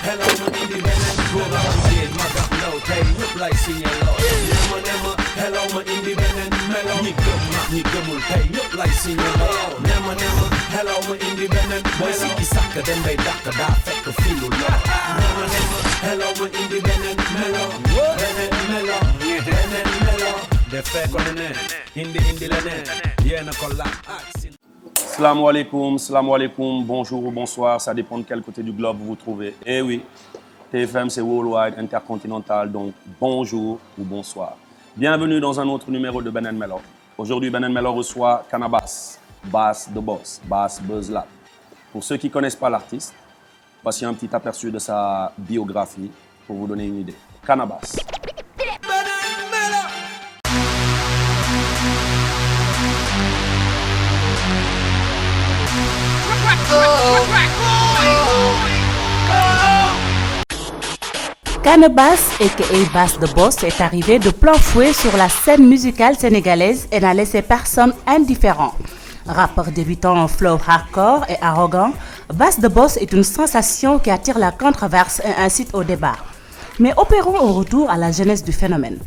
hello ma independent góor la jigéen mag ak ndaw tey ñëpp lay signaloo nema hello ma independent melo ñi gëm ak ñi gëmul tey ñëpp lay signaloo nema hello ma independent booy sikki sàkk dem bay dàkk daa fekk filu loo nema hello ma independent melo beneen melo defee ko neneen indi leneen yéena ko la Salam alaikum, bonjour ou bonsoir, ça dépend de quel côté du globe vous vous trouvez. Eh oui, TFM c'est worldwide, intercontinental, donc bonjour ou bonsoir. Bienvenue dans un autre numéro de Ben & Melo. Aujourd'hui, Ben & Melo reçoit Canabasse, Bass the Boss, Bass Buzz Lab. Pour ceux qui ne connaissent pas l'artiste, voici un petit aperçu de sa biographie pour vous donner une idée. Canabasse. Canabasse, aka Bass the Boss, est arrivé de plein fouet sur la scène musicale sénégalaise et n'a laissé personne indifférent. Rappeur débutant en flow hardcore et arrogant, Bass the Boss est une sensation qui attire la controverse et incite au débat. Mais opérons au retour à la jeunesse du phénomène.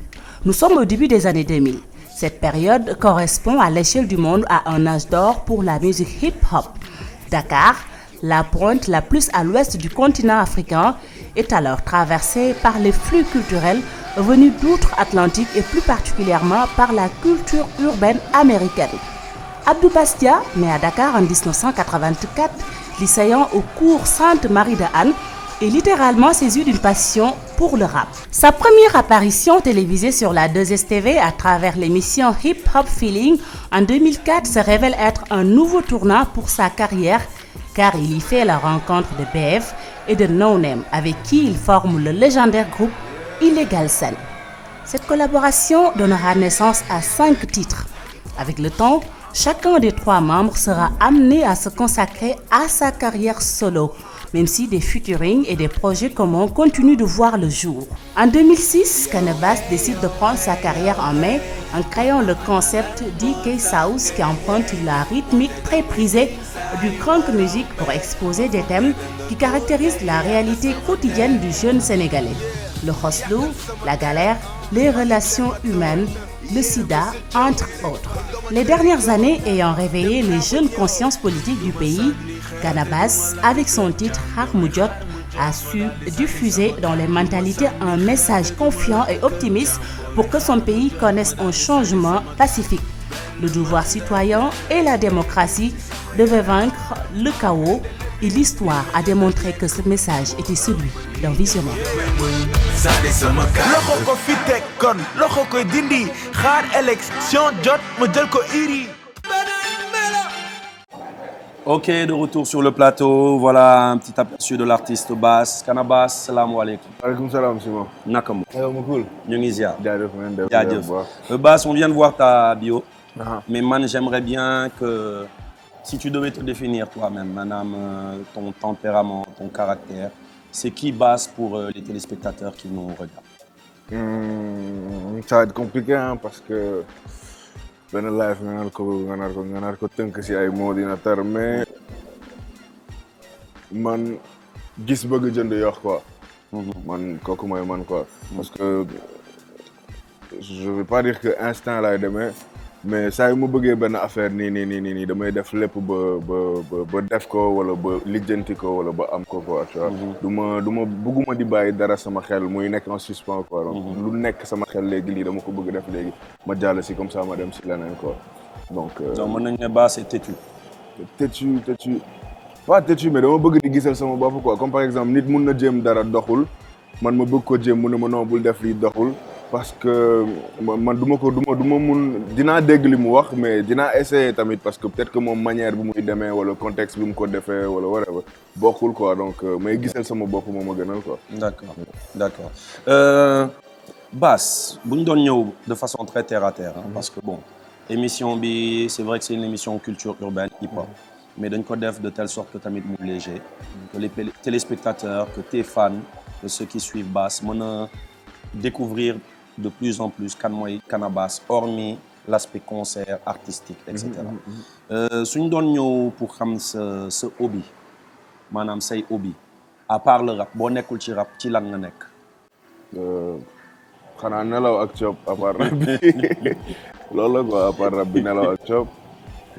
Nous sommes au début des années 2000. Cette période correspond à l'échelle du monde à un âge d'or pour la musique hip-hop. Dakar, la pointe la plus à l'ouest du continent africain, est alors traversée par les flux culturels venus d'outre-Atlantique et plus particulièrement par la culture urbaine américaine. Abdou Bastia, né à Dakar en 1984, lycéen au cours Sainte-Marie de Anne, est littéralement saisi d'une passion pour le rap. Sa première apparition télévisée sur la 2STV à travers l'émission Hip Hop Feeling en 2004 se révèle être un nouveau tournant pour sa carrière car il y fait la rencontre de BF et de No Name avec qui il forme le légendaire groupe Illegal Scene. Cette collaboration donnera naissance à 5 titres. Avec le temps, chacun des 3 membres sera amené à se consacrer à sa carrière solo, même si des featuring et des projets communs continuent de voir le jour. En 2006, Canabasse décide de prendre sa carrière en main en créant le concept DK South qui emprunte la rythmique très prisée du crunk music pour exposer des thèmes qui caractérisent la réalité quotidienne du jeune Sénégalais. Le hustle, la galère, les relations humaines, le sida, entre autres. Les dernières années ayant réveillé les jeunes consciences politiques du pays, Canabasse, avec son titre Harmoudjot, a su diffuser dans les mentalités un message confiant et optimiste pour que son pays connaisse un changement pacifique. Le devoir citoyen et la démocratie devaient vaincre le chaos et l'histoire a démontré que ce message était celui d'un visionnaire. Ok, de retour sur le plateau, voilà un petit aperçu de l'artiste Bass. Canabasse, salam alaikum. Alaikum salam, Simon. Nakamo. Cool. Nyongizia. Jaajëf. Bass, on vient de voir ta bio. Mais man, j'aimerais bien que si tu devais te définir toi-même, madame, ton tempérament, ton caractère, c'est qui Bass pour les téléspectateurs qui nous regardent? Ça va être compliqué hein, parce que benn live nga nar ko tënk si ay mots dina tar mais man gis bëgg jënd yox quoi. Man kooku mooy man quoi. Parce que je veux pas dire que instant lay demee mais saa yu ma bëggee benn affaire nii damay def lépp ba def ko wala ba lijjanti ko wala ba am ko quoi tu vois. du ma bëgguma di bàyyi dara sama xel muy nekk en suspens quoi. Donc lu nekk sama xel léegi lii dama ko bëgg def léegi ma jàll si comme ça ma dem si leneen quoi. Donc mën nañu ne Bass est têtu. Pas têtu mais dama bëgg di gisal sama bopp quoi. Comme par exemple nit mun na jéem dara doxul man ma bëgg ko jéem mu ne ma non bul def lii doxul. Parce que man dinaa dégg li mu wax mais dinaa essayer tamit parce que peut-être que moom manière bi muy demee wala contexte bi mu ko defee wala whatever bokkul quoi donc may gisal sama bopp moo ma gënal quoi. D'accord. Bass bu ñu doon ñëw de façon très terre à terre parce que bon émission bi c'est vrai que c'est une émission culture urbaine hip-hop mais dañ ko def de telle sorte que tamit mu léger que les téléspectateurs que tes fans que ceux qui suivent Bass mën a découvrir de plus en plus kan mooy Canabasse hormis l'aspect concert artistique et cetera suñ doon ñëw pour xam sa hobby maanaam say hobby à part le rap boo nekkul ci rap ci lan nga nekk. xanaa nelaw ak coob à part rap bi loolu la quoi à part rap bi nelaw ak coob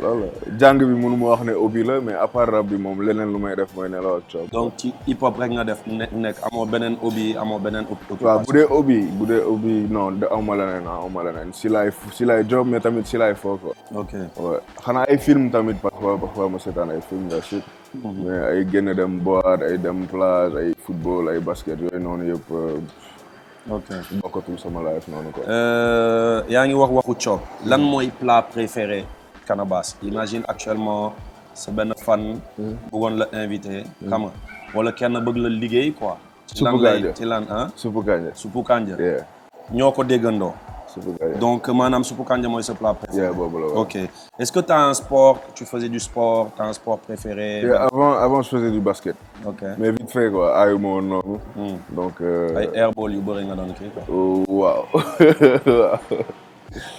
loolu la jàng bi mënu ma wax ne hobby la mais à part rap bi moom leneen lu may def mooy nelaw ak coob. donc ci hip hop rek nga def nekk amoo beneen hobby amoo beneen occupation. waaw bu dee hobby non aw ma leneen si laay job mais tamit si laay foo quoi. ok ouais xanaa ay film tamit parfois ma seetaan ay film nga shit mais ay génn dem boîte ay dem plage ay football ay basket yooyu noonu yëpp. ok bokkatul sama life noonu quoi. yaa ngi waxu coob lan mooy plat préféré Canabasse imagine actuellement sa benn fan. bëggoon la invité. xam nga wala kenn bëgg la liggéey quoi. suppu kanja ci lan ah. suppu kanja. ñoo ko déggandoo. suppu kanja donc maanaam suppu kanja mooy sa plat préféré. boobu la ok est-ce que tu as un sport tu faisais du sport tu as un sport préféré. avant je faisais du basket. ok mais vite fait quoi aayu ma woon noonu. donc. ay airball yu bëri nga doon kii quoi. waaw.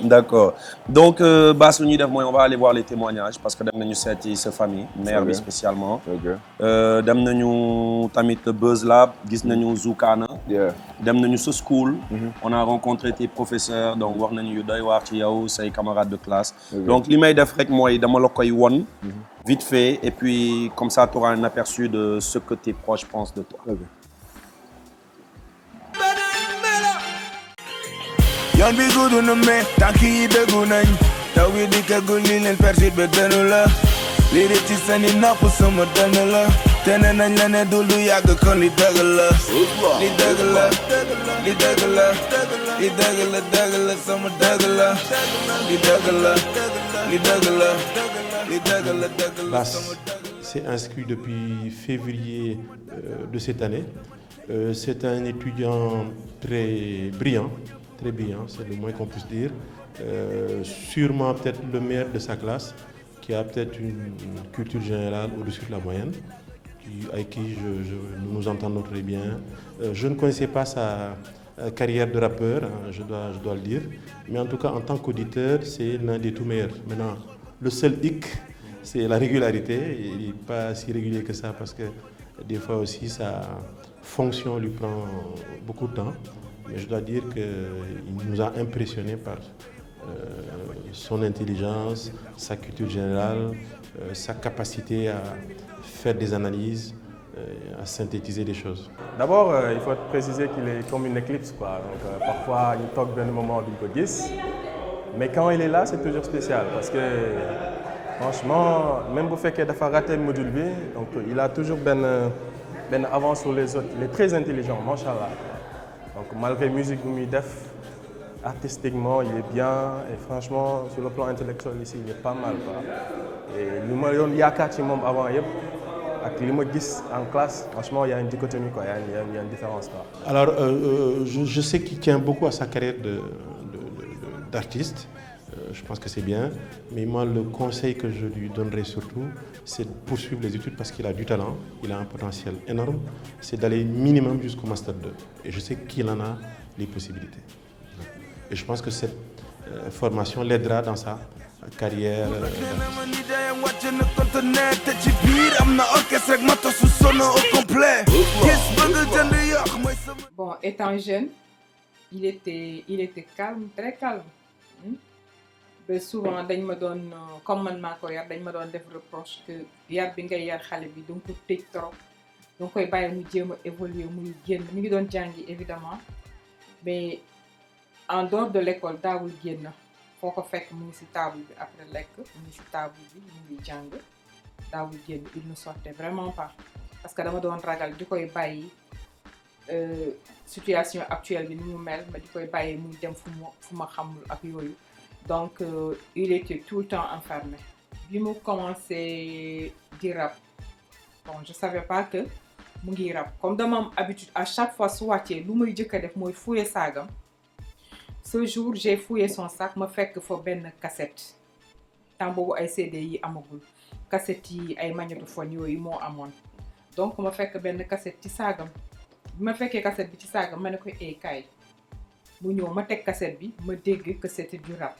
D'accord donc Bass lu ñuy def mooy on va aller voir les témoignages parce que dem nañu seeti sa famille mère bi spécialement. dem nañu tamit Buzz Lab gis nañu Zoukana. dem nañu sa school. on a rencontré tes professeurs donc wax nañu yu doy waar ci yow say camarades de classe. donc li may def rek mooy dama la koy won vite fait et puis comme ça tu auras un aperçu de ce que tes proches pensent de toi. yoon bi gudd na mais tànk yi dëggu nañ taw bi di kagul li leen persit ba dënu la lii di ci sani nopp sama dënu la te ne nañ la ne dul du yàgg kon li dëgg la li dëgg la li dëgg la li dëgg la dëgg la sama dëgg la li dëgg la li dëgg la li dëgg la dëgg la. Bass s'est inscrit depuis février de cette année. C'est un étudiant très brillant, c'est le moins qu'on puisse dire. Sûrement peut-être le meilleur de sa classe, qui a peut-être une culture générale au-dessus de la moyenne, avec qui nous nous entendons très bien. Je ne connaissais pas sa carrière de rappeur, hein, je dois le dire, mais en tout cas en tant qu'auditeur, c'est l'un des tout meilleurs. Maintenant, le seul hic, c'est la régularité. Il n'est pas si régulier que ça parce que des fois aussi sa fonction lui prend beaucoup de temps. Mais je dois dire qu'il nous a impressionnés par son intelligence, sa culture générale, sa capacité à faire des analyses, à synthétiser des choses. D'abord, il faut préciser qu'il est comme une éclipse, quoi. Donc, parfois, il toque d'un moment du Godis. Mais quand il est là, c'est toujours spécial parce que, franchement, même si il a raté le module B, donc il a toujours une avance sur les autres. Il est très intelligent, machallah. Donc, malgré la musique qu'il fait, artistiquement, il est bien. Et franchement, sur le plan intellectuel, ici, il est pas mal, quoi. Et nous m'avons dit avant, avec ce que je en classe, franchement, il y a une dichotomie, quoi. Il y a une différence, quoi. Alors, je sais qu'il tient beaucoup à sa carrière d'artiste. Je pense que c'est bien. Mais moi, le conseil que je lui donnerais surtout, c'est de poursuivre les études parce qu'il a du talent, il a un potentiel énorme. C'est d'aller minimum jusqu'au Master 2. Et je sais qu'il en a les possibilités. Et je pense que cette formation l'aidera dans sa carrière. Bon, étant jeune, il était calme, très calme. Mais souvent, comme man mako yar, dañ ma doon def reproche que yar bi ngay yar xalé bi donc tej trop. Donc koy baye mu jéma évoluer muy génn, mi ngi doon jangi évidemment. Mais en dehors de l'école daawul génn. Foko fekk mu ngi ci table bi après lekk, mu ngi ci table bi mu ngi jàng. Daawul génn, il ne sortait vraiment pas. Parce que dama doon ragal di koy bayyi situation actuelle bi ni mu mel, ma di koy bayyi muy dem fu ma xamul ak yoyu. Donc, il était tout le temps enfermé. Quand j'ai commencé à dire rap, bon, je ne savais pas que je rap. Comme dans mon habitude, à chaque fois que je suis fouiller sagam. Ce jour, j'ai fouillé son sac, je fait que faut une cassette. Tant que j'ai CD, amagul. Cassette, ay magnétophone yoy mo amone. Donc, je fait que une cassette ti sagam. Je fait que cassette ti sagam, je ko kay. mu ñëw ma teg cassette bi ma dégg que c'était du rap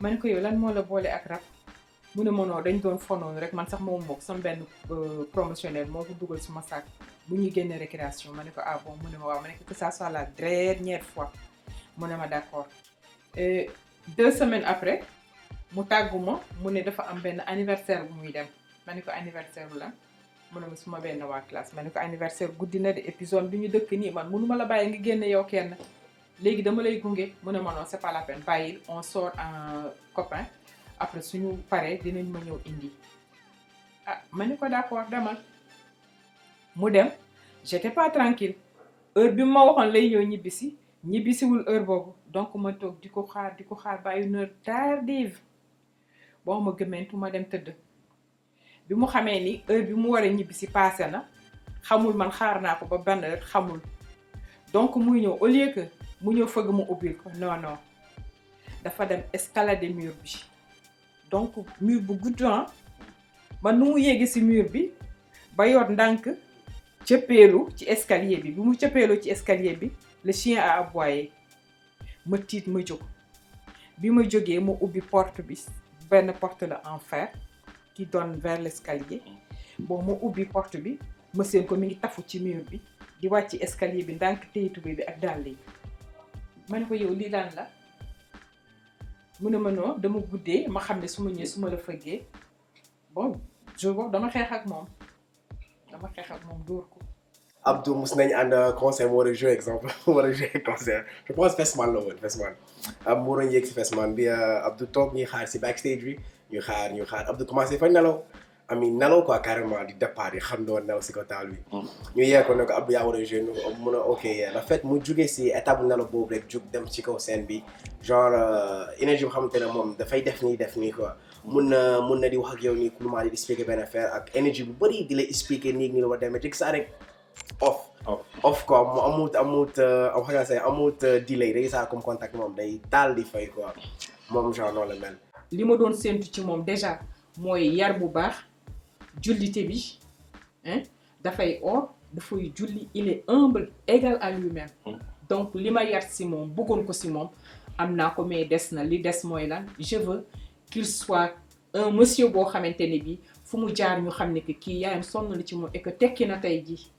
man ko yow lan moo la boole ak rap mu ne ma non dañ doon fonoon rek man sax moom mook sama benn promotionnel moo ko dugal suma sac bu ñuy génne récréation ma ne ko ah bon mu ne ma waaw ma ne ko que ça soit la dernière fois mu ne ma d'accord 2 semaines après mu tàggu ma mu ne dafa am benn anniversaire bu muy dem ma ne ko anniversaire bu lan mu ne ma suma benn waa classe ma ne ko anniversaire guddi na de épisode bi ñu dëkk nii man mënuma la bàyyi nga génne yow kenn léegi dama lay gunge mu ne ma non c'est pas la peine bàyyil on sort en copain après suñu paree dinañ ma ñëw indi ah ma ne ko d'accord demal mu dem j'étais pas tranquille heure bi ma waxoon lay ñëw ñibbisiwul heure boobu donc ma toog di ko xaar ba une heure tardive bon ma gëmmentu ma dem tëdd bi mu xamee ni heure bi mu war a ñibbisi passé na xamul man xaar naa ko ba ban heure xamul donc muy ñëw au lieu que mu ñëw fëgg mu ubbil ko non dafa dem escalader mur bi donc mur bu gudd man nu mu yéegi ci mur bi ba yor ndànk cëppeelu ci escalier bi mu cëppeelu ci escalier bi le chien a aboyé ma tiit ma jóg bi ma jógee ma ubbi porte bi benn porte la en fer qui donne vers l'escalier bon ma ubbi porte bi ma seen ko mi ngi tafu ci mur bi di wàcc escalier bi ndànk téye tubéy bi ak dàll yi ma ne ko yow lii lan la mu ne ma non dama guddee ma xam ne su ma ñëwee su ma la fëggee bon jour boobu dama xeex ak moom dóor ko. Abdou mos nañu ànd concert mu war a jouer exemple war a jouer concert je pense Fesman la woon Fesman mu waroon yéeg si Fesman bi Abdou toog ñuy xaar si backstage bi ñu xaar Abdou commencé fa nelaw nelaw quoi carrément di départ yi xam doon nelaw si ko taal bi. ñu yee ko ne ko Abdou yaa war a jouer mun a ok le fait mu jugee si étape bu nelaw boobu rek jug dem ci kaw scène bi genre énergie bu xamante ne moom dafay def nii quoi. mun na di wax ak yow nii coolment di expliquer benn affaire ak énergie bu bëri di lay expliquer nii la war demee te saa rek off quoi mu amut delay rek saa comme contact moom day taal di fay quoi moom genre noonu la mel. li ma doon séntu ci moom déjà mooy yar bu baax jullite bi dafay dafay julli il est humble égal à lui-même donc li ma yar si moom bëggoon ko si moom am naa ko mais des na li des mooy lan je veux qu'il soit un monsieur boo xamante ne bii fu mu jaar ñu xam ne que kii yaayam sonn na ci moom et que tekki na tey jii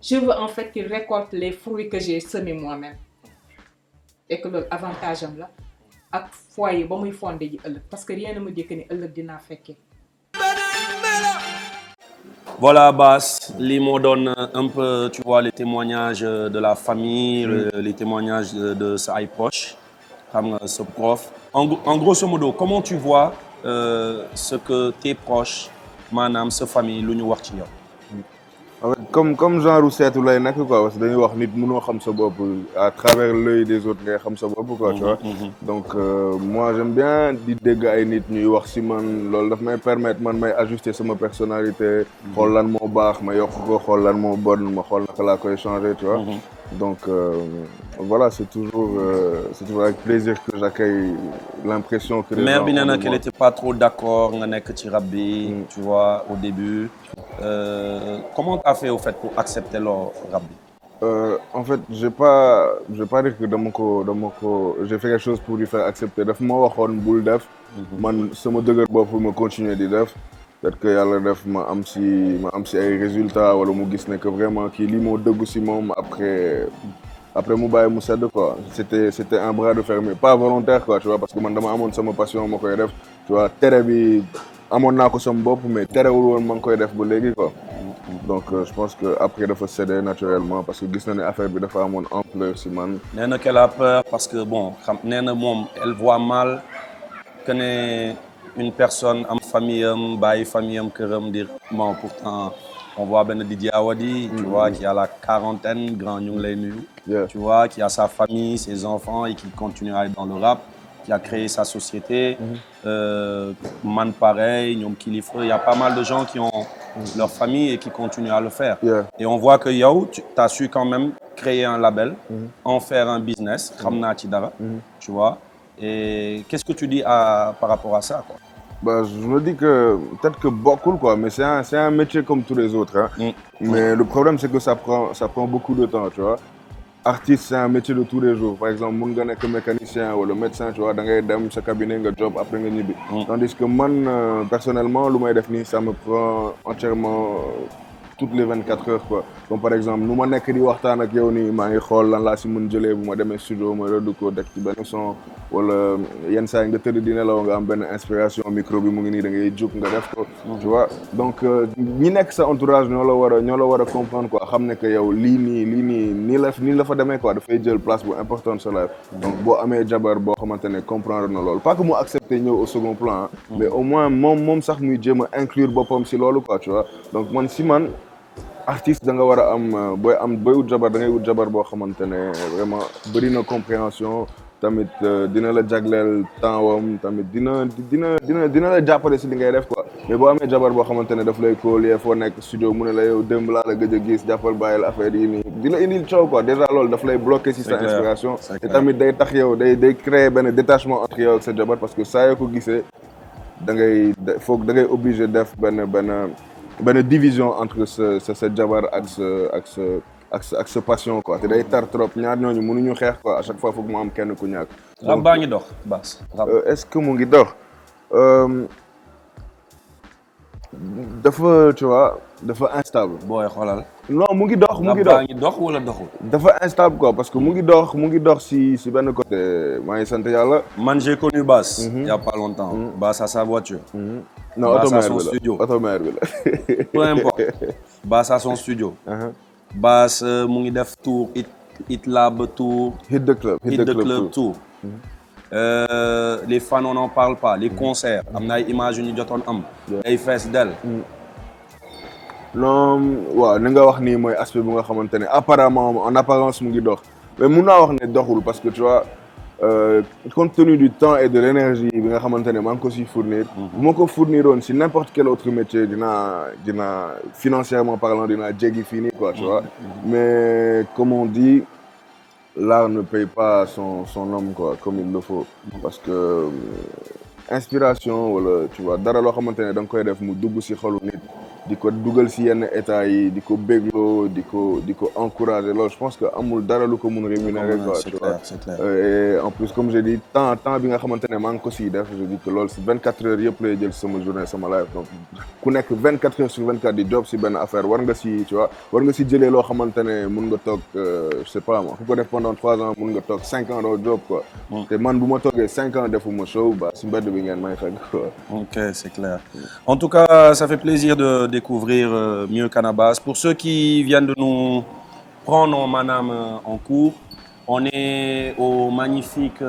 je veux en fait qu'il récolte les fruits que j'ai semés moi-même et que loolu avantage am la ak foyer ba muy fondé ji ëllëg parce que rien ne me dit que ni ëllëg dinaa fekkee. Voilà Bass, lii moo doon un peu tu vois les témoignages de la famille, les témoignages de sa ay proches xam nga ce prof. En grosso modo comment tu vois ce que tes proches maanaam sa famille lu ñu wax ci yow. En fait, comme genre seetu lay nekk quoi parce que dañuy wax nit mënoo xam sa bopp à travers l'œil des autres ngay xam sa bopp quoi tu vois. Donc moi j'aime bien di dégg ay nit ñuy wax si man loolu daf may permettre man may ajuster sama personnalité. xool lan moo baax ma yokk ko xool lan moo bon ma xool naka laa koy changer tu vois. Donc voilà c'est toujours avec plaisir que j'accueille l'impression que. Mère bi nee na qu'elle était pas trop d'accord nga nekk ci rap bi. Tu vois au début. Comment t'as fait au fait pour accepter leur rap bi? En fait j'ai pas dire que dama ko j'ai fait quelque chose pour lui faire accepter daf ma waxoon bul def. man sama dëgër bopp ma continuer di def. peut-être que yàlla def ma am si ay résultats wala mu gis ne que vraiment kii lii moo dëggu si moom après mu bàyyi mu sedd quoi c'était un bras de fer mais pas volontaire quoi tu vois parce que man dama amoon sama passion ma koy def tu vois tere bi amoon naa ko sama bopp mais terewul woon ma ngi koy def ba léegi quoi donc je pense que après dafa céder naturellement parce que gis na ne affaire bi dafa amoon ampleur si man. nee na qu'elle a peur parce que bon xam nee na moom elle voit mal que ne une personne am famille am bàyyi famille am këram dire bon pourtant on voit benn Didier Awadi tu vois qui a la quarantaine grand ñu ngi lay nuyu. Tu vois qui a sa famille ses enfants et qui continue à être dans le rap. Qui a créé sa société, Man pareil, ñoom Kilifeu, il y a pas mal de gens qui ont leur famille et qui continuent à le faire. Et on voit que yow, tu as su quand même créer un label, en faire un business, xam naa ci dara, tu vois. Et qu'est-ce que tu dis par rapport à ça quoi? Bah, je me dis que peut-être que bokkul quoi, mais c'est un métier comme tous les autres. Mais le problème c'est que ça prend beaucoup de temps, tu vois. artiste c'est un métier de tous les jours par exemple mun nga nekk mécanicien wala médecin tu vois da ngay dem sa cabinet nga job après nga ñibbi. Tandis que man personnellement lu may def nii ça me prend entièrement toutes les 24 heures quoi. Comme par exemple nu ma nekk di waxtaan ak yow nii maa ngi xool lan laa si mën jëlee bu ma demee studio ma rëdd ko def ci benn son wala yenn saa yi nga tëdd di nelaw nga am benn inspiration micro bi mu ngi nii da ngay jóg nga def ko. Tu vois donc ñi nekk sa entourage ñoo la war a comprendre quoi xam ne que yow lii nii la fa demee quoi dafay jël place bu importante sa life. Donc boo amee jabar boo xamante ne comprendre na loolu pas que mu accepter ñëw au second plan mais au moins moom sax muy jéem a inclure boppam si loolu quoi tu vois donc man artiste da nga war a am booy wut jabar da ngay wut jabar boo xamante ne vraiment bëri na compréhension tamit dina la jagleel temps wam tamit dina la jàppale si li ngay def quoi mais boo amee jabar boo xamante ne daf lay kóolee foo nekk studio mu ne la yow démb laa la gëj a gis jàppal bàyyil affaire yi nii dina indil coow quoi déjà loolu daf lay bloqué si sa inspiration te tamit day tax yow day créer benn détachement entre yow ak sa jabar parce que saa yoo ko gisee da ngay obligé def benn division entre sa jabar ak sa passion quoi te day tar trop ñaar ñooñu mënuñu xeex quoi à chaque fois foog mu am kenn ku ñàkk. rab baa ngi dox Bass. est-ce que mu ngi dox dafa tu vois dafa instable. booy xoolal. non mu ngi dox rab baa ngi dox wala doxul. dafa instable quoi parce que mu ngi dox si benn côté maa ngi sant yàlla. man j'ai connu Bass. il y a pas longtemps. Bass a sa voiture. non automère bi la peu importe Bass a son studio. Bass mu ngi def tour Hit Lab tour. Hit the Club tour. Les fans on n'en parle pas les concerts am na ay images yu ñu jotoon am. ay fees del. non waaw ni nga wax nii mooy aspect bu nga xamante ne apparemment en apparence mu ngi dox mais mun naa wax ne doxul parce que tu vois. Compte tenu du temps et de l'énergie bi nga xamante ne maa ngi ko siy fournir. bu ma ko fourniroon si n'importe quel autre métier dina financièrement parlant dina jéggi fii nii quoi tu vois. Mais comme on dit l'art ne paye pas son homme quoi comme il le faut. Parce que inspiration wala tu vois dara loo xamante ne da nga koy def mu dugg si xolu nit. di ko dugal si yenn état yi di ko bégloo di ko encourager loolu je pense que amul dara lu ko mun rémunérer quoi tu vois et en plus comme j'ai dit temps bi nga xamante ne maa ngi ko siy def je dis que loolu si 24 heures yëpp lay jël sama journée sama life donc ku nekk 24 heures sur 24 di job si benn affaire war nga si tu vois war nga si jëlee loo xamante ne mun nga toog je sais pas moi ku ko def pendant 3 ans mun nga toog 5 ans doo job quoi te man bu ma toogee 5 ans defuma show ba si mbedd bi ngeen may fekk quoi. Ok c'est clair en tout cas ça fait plaisir de découvrir mieux Canabasse. Pour ceux qui viennent de nous prendre madame en cours, on est au magnifique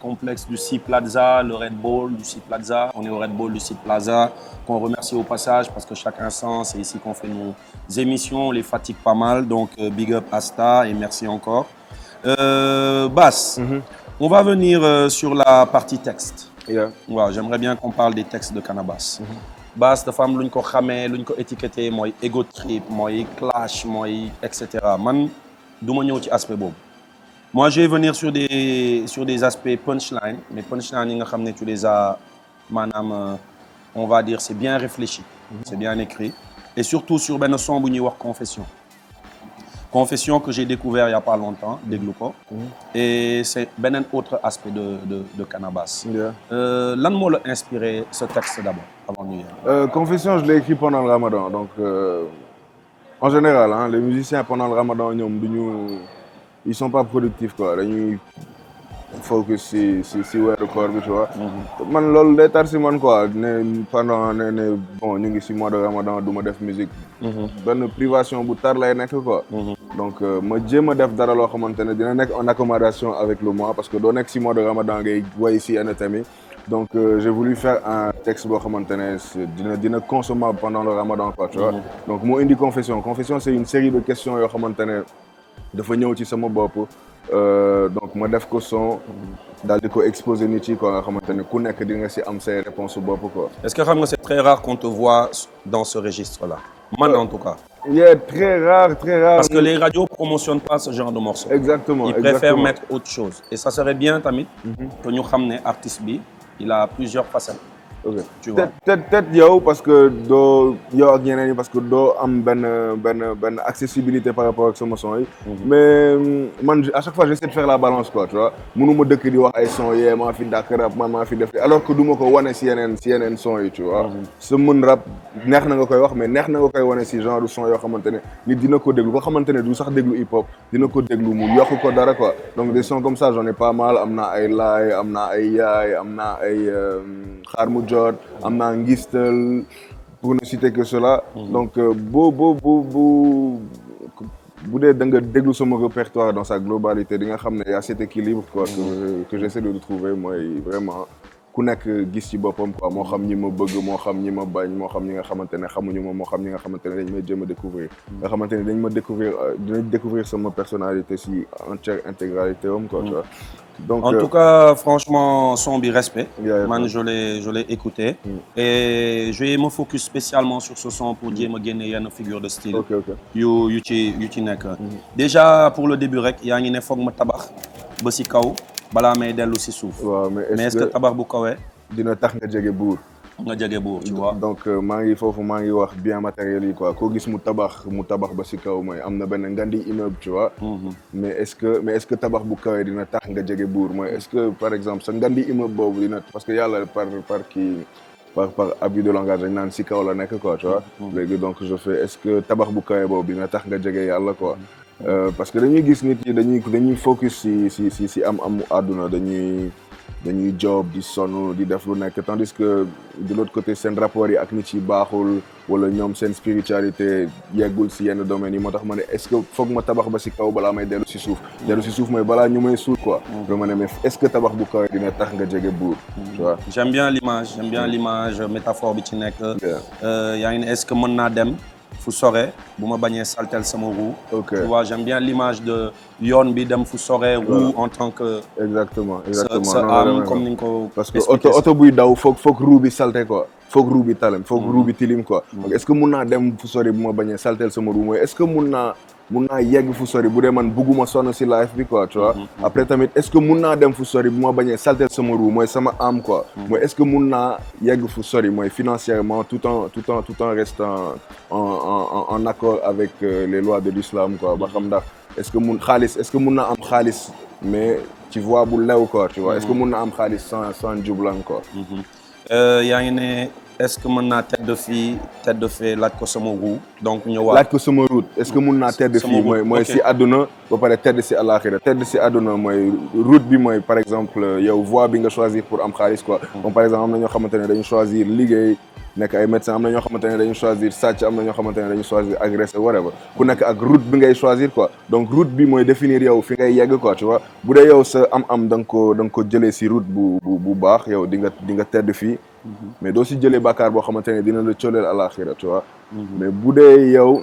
complexe du Sea Plaza, le Red Bull du Sea Plaza. On est au Red Bull du Sea Plaza, qu'on remercie au passage parce que chaque instant, c'est ici qu'on fait nos émissions. On les fatigue pas mal, donc big up Asta et merci encore. Bass, on va venir sur la partie texte. Ouais, j'aimerais bien qu'on parle des textes de Canabasse. Bass dafa am lu ñu ko xamee lu ñu ko étiqueté mooy ego trip mooy clash mooy et cetera man du ma ñëw ci aspect boobu. Moi je vais venir sur des aspects punchline mais punchline yi nga xam ne tu les as maanaam on va dire c'est bien réfléchi. C'est bien écrit et surtout sur benn son bu ñuy wax Confession que j'ai découvert il y a pas longtemps déglu ko. Et c'est beneen autre aspect de Canabasse. Lan moo la inspiré ce texte d'abord avant ñu yegg. Confession je l'ai écrit pendant le Ramadan donc en général hein, les musiciens pendant le Ramadan ñoom ils sont pas productifs quoi dañuy focus si weeru koor bi tu vois. man loolu day tar si man quoi ne bon ñu ngi si mois de Ramadan du ma def musique. benn privation bu tar lay nekk quoi. donc ma jéem a def dara loo xamante ne dina nekk en accommodation avec le mois parce que doo nekk si mois de Ramadan ngay woy si yenn thèmes yi donc j'ai voulu faire un texte boo xamante ne dina consommable pendant le Ramadan quoi tu vois. donc moo indi Confession c'est une série de questions yoo xamante ne dafa ñëw ci sama bopp. donc ma def ko son daal di ko exposer nit yi quoi nga xamante ne ku nekk di nga si am say réponses bopp quoi. Est-ce que xam nga c'est très rare qu'on te voit dans ce registre-là. Man en tout cas. Yeah, très rare. Parce que les radios promotionnent pas ce genre de morceaux. Exactement. Ils préfèrent mettre autre chose et ça serait bien tamit que ñu xam ne artiste bi il a plusieurs facettes. tu vois. peut-être yow parce que doo yow ak ñeneen yi parce que doo am benn accessibilité par rapport ak sama son yi. mais man à chaque fois j'essaie de faire la balance quoi tu vois mënuma dëkk di wax ay son yee maa fi dàkk rap man maa fi def alors que du ma ko wane si yeneen son yi tu vois. sa mën rap neex na nga koy wax mais neex na nga koy wane si genre son yoo xamante ne nit dina ko déglu ko xamante ne du sax déglu hip hop dina ko déglu mu yokk ko dara quoi donc des sons comme ça j'en ai pas mal am naa ay laay am naa ay yaay am naa ay xaar mu jot am naa ngistal pour ne citer que cela donc bu dee da nga déglu sama répertoire dans sa globalité di nga xam ne y a cet équilibre quoi que j'essaie de trouver mooy vraiment ku nekk gis ci boppam quoi moo xam ñi ma bëgg moo xam ñi ma bañ moo xam ñi nga xamante ne xamuñu ma moo xam ñi nga xamante ne dañ may jéem a découvrir nga xamante ne dañ ma découvrir sama personnalité si entière intégralité am quoi tu vois. Donc, en tout cas, franchement, son bi respect. Man, je l'ai écouté. Et je vais me focus spécialement sur ce son pour dire qu'il y a une figure de style. Ok. You ci nek. Déjà, pour le début, il y a une fois que je tabax, ba si kaw, bala may delu si souf. Mais est-ce que tabax bu kawé dina tax nga jege buur. Nga jege buur, tu vois. Donc maa ngi wax bien matériel yi quoi koo gis mu tabax ba si kaw mooy am na benn ngandi immeuble tu vois. mais est-ce que tabax bu kawee dina tax nga jege buur mooy est-ce que par exemple sa ngandi immeuble boobu dina parce que yàlla par abus de langage dañ naan si kaw la nekk quoi tu vois. léegi donc je fais est-ce que tabax bu kawee boobu dina tax nga jege yàlla quoi. parce que dañuy gis nit yi dañuy focus si am àdduna dañuy job di sonn di def lu nekk tandis que de l'autre côté seen rapport yi ak nit yi baaxul wala ñoom seen spiritualité yeggul si yenn domaines yi moo tax ma ne est-ce que foog ma tabax ba si kaw balaa may dellu si suuf mooy balaa ñu may suul quoi dama ne mais est-ce que tabax bu kaw dina tax nga jege buur tu vois. J'aime bien l'image métaphore bi ci nekk yaa ngi ne est-ce que mën naa dem fu sore bu ma bañee saltel sama roue. Tu vois, j'aime bien l'image de yoon bi dem fu sore roue en tant que. exactement sa âme comme ni nga ko. parce que oto buy daw foog roue bi salte quoi foog roue bi talem foog roue bi tilim quoi. donc est-ce que mun naa dem fu sori bu ma bañee saltel sama roue mooy est-ce que mun naa yegg fu sori bu dee man bugguma sonn si life bi quoi tu vois. après tamit est-ce que mun naa dem fu sori bu ma bañee saltel sama roue mooy sama âme quoi. mooy est-ce que mun naa yegg fu sori mooy financièrement tout en restant en accord avec les lois de l'islam quoi ba xam ndax est-ce que mun naa am xaalis mais ci voie bu lew quoi tu vois. est-ce que mun naa am xaalis sans jublan quoi. yaa ngi ne est-ce que mën naa tedd fii laaj ko sama roue donc ñëwaat laaj ko sama route est-ce que mun naa tedd fii mooy si àdduna ba pare tedd si àllaaxira tedd si àdduna mooy route bi mooy par exemple yow voie bi nga choisir pour am xaalis quoi. comme par exemple am na ñoo xamante ne dañu choisir liggéey nekk ay médecins am na ñoo xamante ne dañu choisir sàcc am na ñoo xamante ne dañu choisir agresser whatever ku nekk ak route bi ngay choisir quoi donc route bi mooy définir yow fi ngay yegg quoi tu vois bu dee yow sa am da nga ko jëlee si route bu baax yow di nga tedd fii mais doo si jëlee bàkkaar boo xamante ne dina la cooleel àlaxira tu vois mais bu dee yow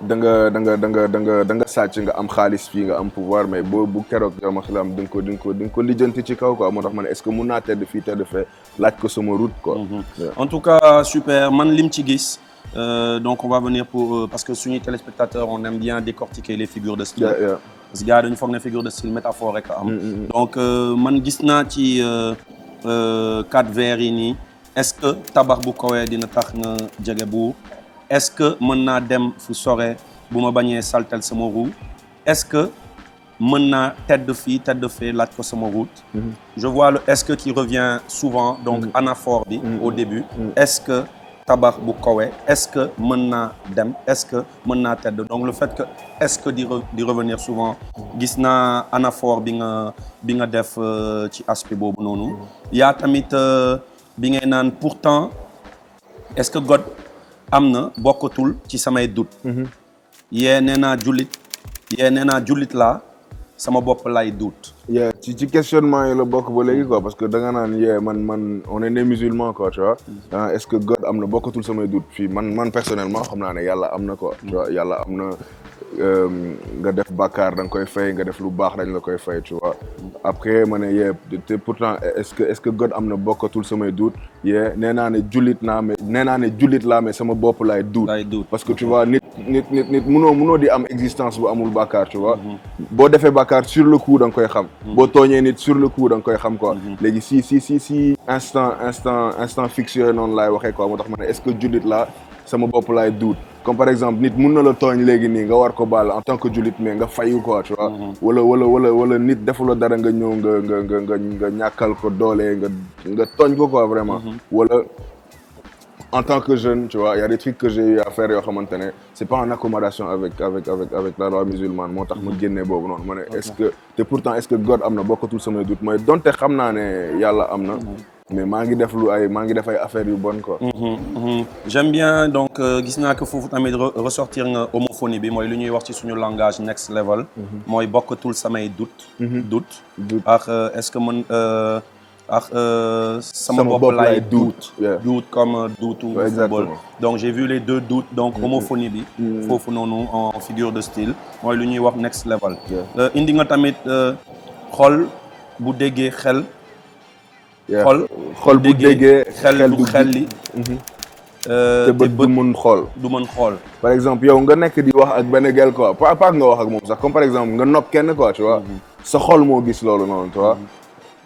da nga sàcc nga am xaalis fii nga am pouvoir mais bu keroog dama xilam di nga ko lijjanti ci kaw quoi moo tax ma ne est-ce que mun naa tedd fii tedd fee laaj ko sama route quoi. En tout cas super man lim ci gis donc on va venir parce que suñuy téléspectateurs on aime bien décortiquer les figures de style. parce que gars dañu foog ne figure de style métaphore rek am. donc man gis naa ci 4 vers yi nii est-ce que tabax bu kawee dina tax nga jege buur. Est-ce que mën naa dem fu sore bu ma bañee saltel sama roue est-ce que mën naa tedd fee laaj ko sama route. Je vois le est-ce que qui revient souvent donc anaphore bi au début. Est-ce que tabax bu kawe est-ce que mën naa dem est-ce que mën naa tedd donc le fait que est-ce que di revenir souvent gis naa anaphore bi nga def ci aspect boobu noonu. yaa tamit bi ngay naan pourtant est-ce que God am na bokkatul ci samay doute. nee naa jullit laa sama bopp lay doute. ci questionnement yi la bokk ba léegi quoi parce que da nga naan man on est né musulman quoi tu vois. est-ce que God am na bokkatul samay doute fii man personnellement xam naa ne yàlla am na quoi. tu vois yàlla am na nga def bàkkaar da nga koy fay nga def lu baax dañ la koy fay tu vois. après ma ne te pourtant est-ce que God am na bokkatul samay doute nee naa ne jullit laa mais sama bopp laay doute parce que tu vois nit munoo di am existence bu amul bàkkaar tu vois boo defee bàkkaar sur le coup da nga koy xam boo tooñee nit sur le coup da nga koy xam quoi léegi si instant fixe yooyu noonu laay waxee quoi moo tax ma ne est-ce que jullit laa sama bopp laay doute comme par exemple nit mun na la tooñ léegi nii nga war ko baal en tant que jullit mais nga fayu quoi tu vois wala nit defu la dara nga ñëw nga ñàkkal ko doole nga tooñ ko quoi vraiment wala en tant que jeune tu vois il y a des trucs que j'ai eu à faire yoo xamante ne c'est pas en accommodation avec la loi musulmane moo tax ma génnee boobu noonu ma ne est-ce que God am na bokkatul samay doute mooy donte xam naa ne yàlla am na mais maa ngi def ay affaires yu bonnes quoi. J'aime bien donc gis naa que foofu tamit ressortir nga homophonie bi mooy lu ñuy wax ci suñu langage next level. mooy bokkatul samay doute. ak est-ce que man sama bopp laay doute comme doute football. donc j'ai vu les deux doutes donc homophonie bi. foofu noonu en figure de style mooy lu ñuy wax next level. indi nga tamit xol bu déggee xel. xol bu déggee xel du xelli te bët du mën xool par exemple yow nga nekk di wax ak benn gel quoi pas nga wax ak moom sax comme par exemple nga nopp kenn quoi tu vois sa xol moo gis loolu noonu tu vois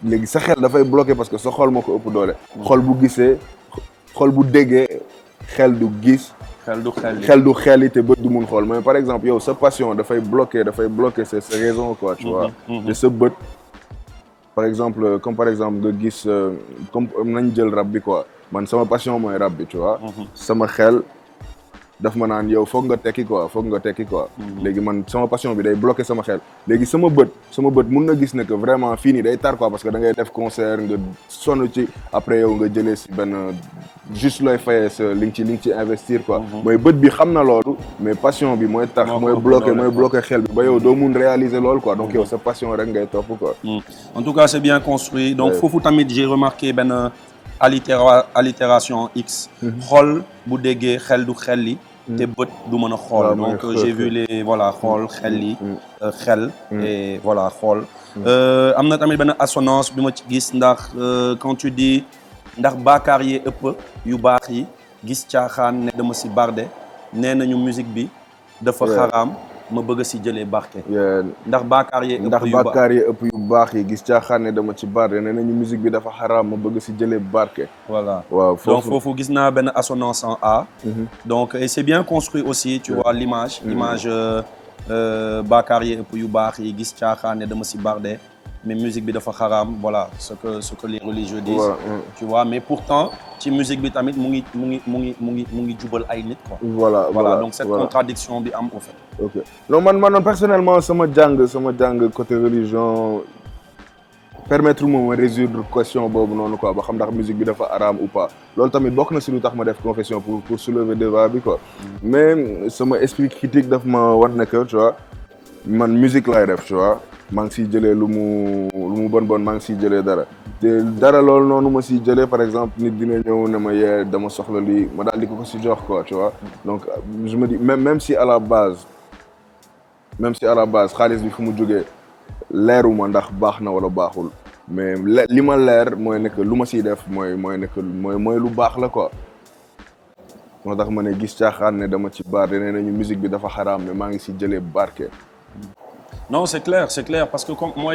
léegi sa xel dafay bloqué parce que sa xol moo ko ëpp doole xol bu gisee xol bu déggee xel du gis xel du xelli te bët du mun xool mais par exemple yow sa passion dafay bloqué sa raison quoi tu vois te sa bët par exemple nga gis comme nañ jël rap bi quoi man sama passion mooy rap bi tu vois sama xel daf ma naan yow foog nga tekki quoi léegi man sama passion bi day bloqué sama xel léegi sama bët mun na gis ne que vraiment fii nii day tar quoi parce que da ngay def concert nga sonn ci après yow nga jëlee si benn juste looy fayee sa li nga ci investir quoi mooy bët bi xam na loolu mais passion bi mooy tax mooy bloqué xel bi ba yow doo mun réaliser loolu quoi donc yow sa passion rek ngay topp quoi en tout cas c'est bien construit donc foofu tamit j'ai remarqué benn allitération X xol bu déggee xel du xelli te bët du mën a xool donc j'ai vu les voilà xool xelli xel et voilà xool am na tamit benn assonance bi ma ci gis ndax quand tu dis ndax baakaar yi ëpp yu baax yi gis caaxaan ne dama si barde nee nañu musique bi dafa xaraam ma bëgg si jëlee barke ndax baakaar yi ëpp yu baax yi gis caaxaan ne dama ci barde nee nañu musique bi dafa xaraam ma bëgg si jëlee barke voilà waaw donc foofu gis naa benn assonance en A donc et c'est bien construit aussi tu vois l'image baakaar yi ëpp yu baax yi gis caaxaan ne dama si barde mais musique bi dafa xaraam voilà ce que les religieux disent tu vois mais pourtant ci musique bi tamit mu ngi jubal ay nit quoi voilà donc cette contradiction bi am au fait ok non man personnellement sama jàng côté religion permettre ma résoudre question boobu noonu quoi ba xam ndax musique bi dafa araam ou pas loolu tamit bokk na si lu tax ma def confession pour soulever débat bi quoi mais sama esprit critique daf ma war ne que tu vois man musique laay def tu vois maa ngi siy jëlee lu mu bon maa ngi siy jëlee dara te dara loolu noonu ma siy jëlee par exemple nit dina ñëw ne ma yee dama soxla lii ma daal di ko si jox quoi tu vois donc je me dis même si à la base xaalis bi fu mu jógee leeruma ndax baax na wala baaxul mais li ma leer mooy nekk lu ma siy def mooy lu baax la quoi moo tax ma ne gis caaxaan ne dama ci baar nee nañu musique bi dafa xaraam mais maa ngi si jëlee barke. Non, c'est clair, parce que comme moi,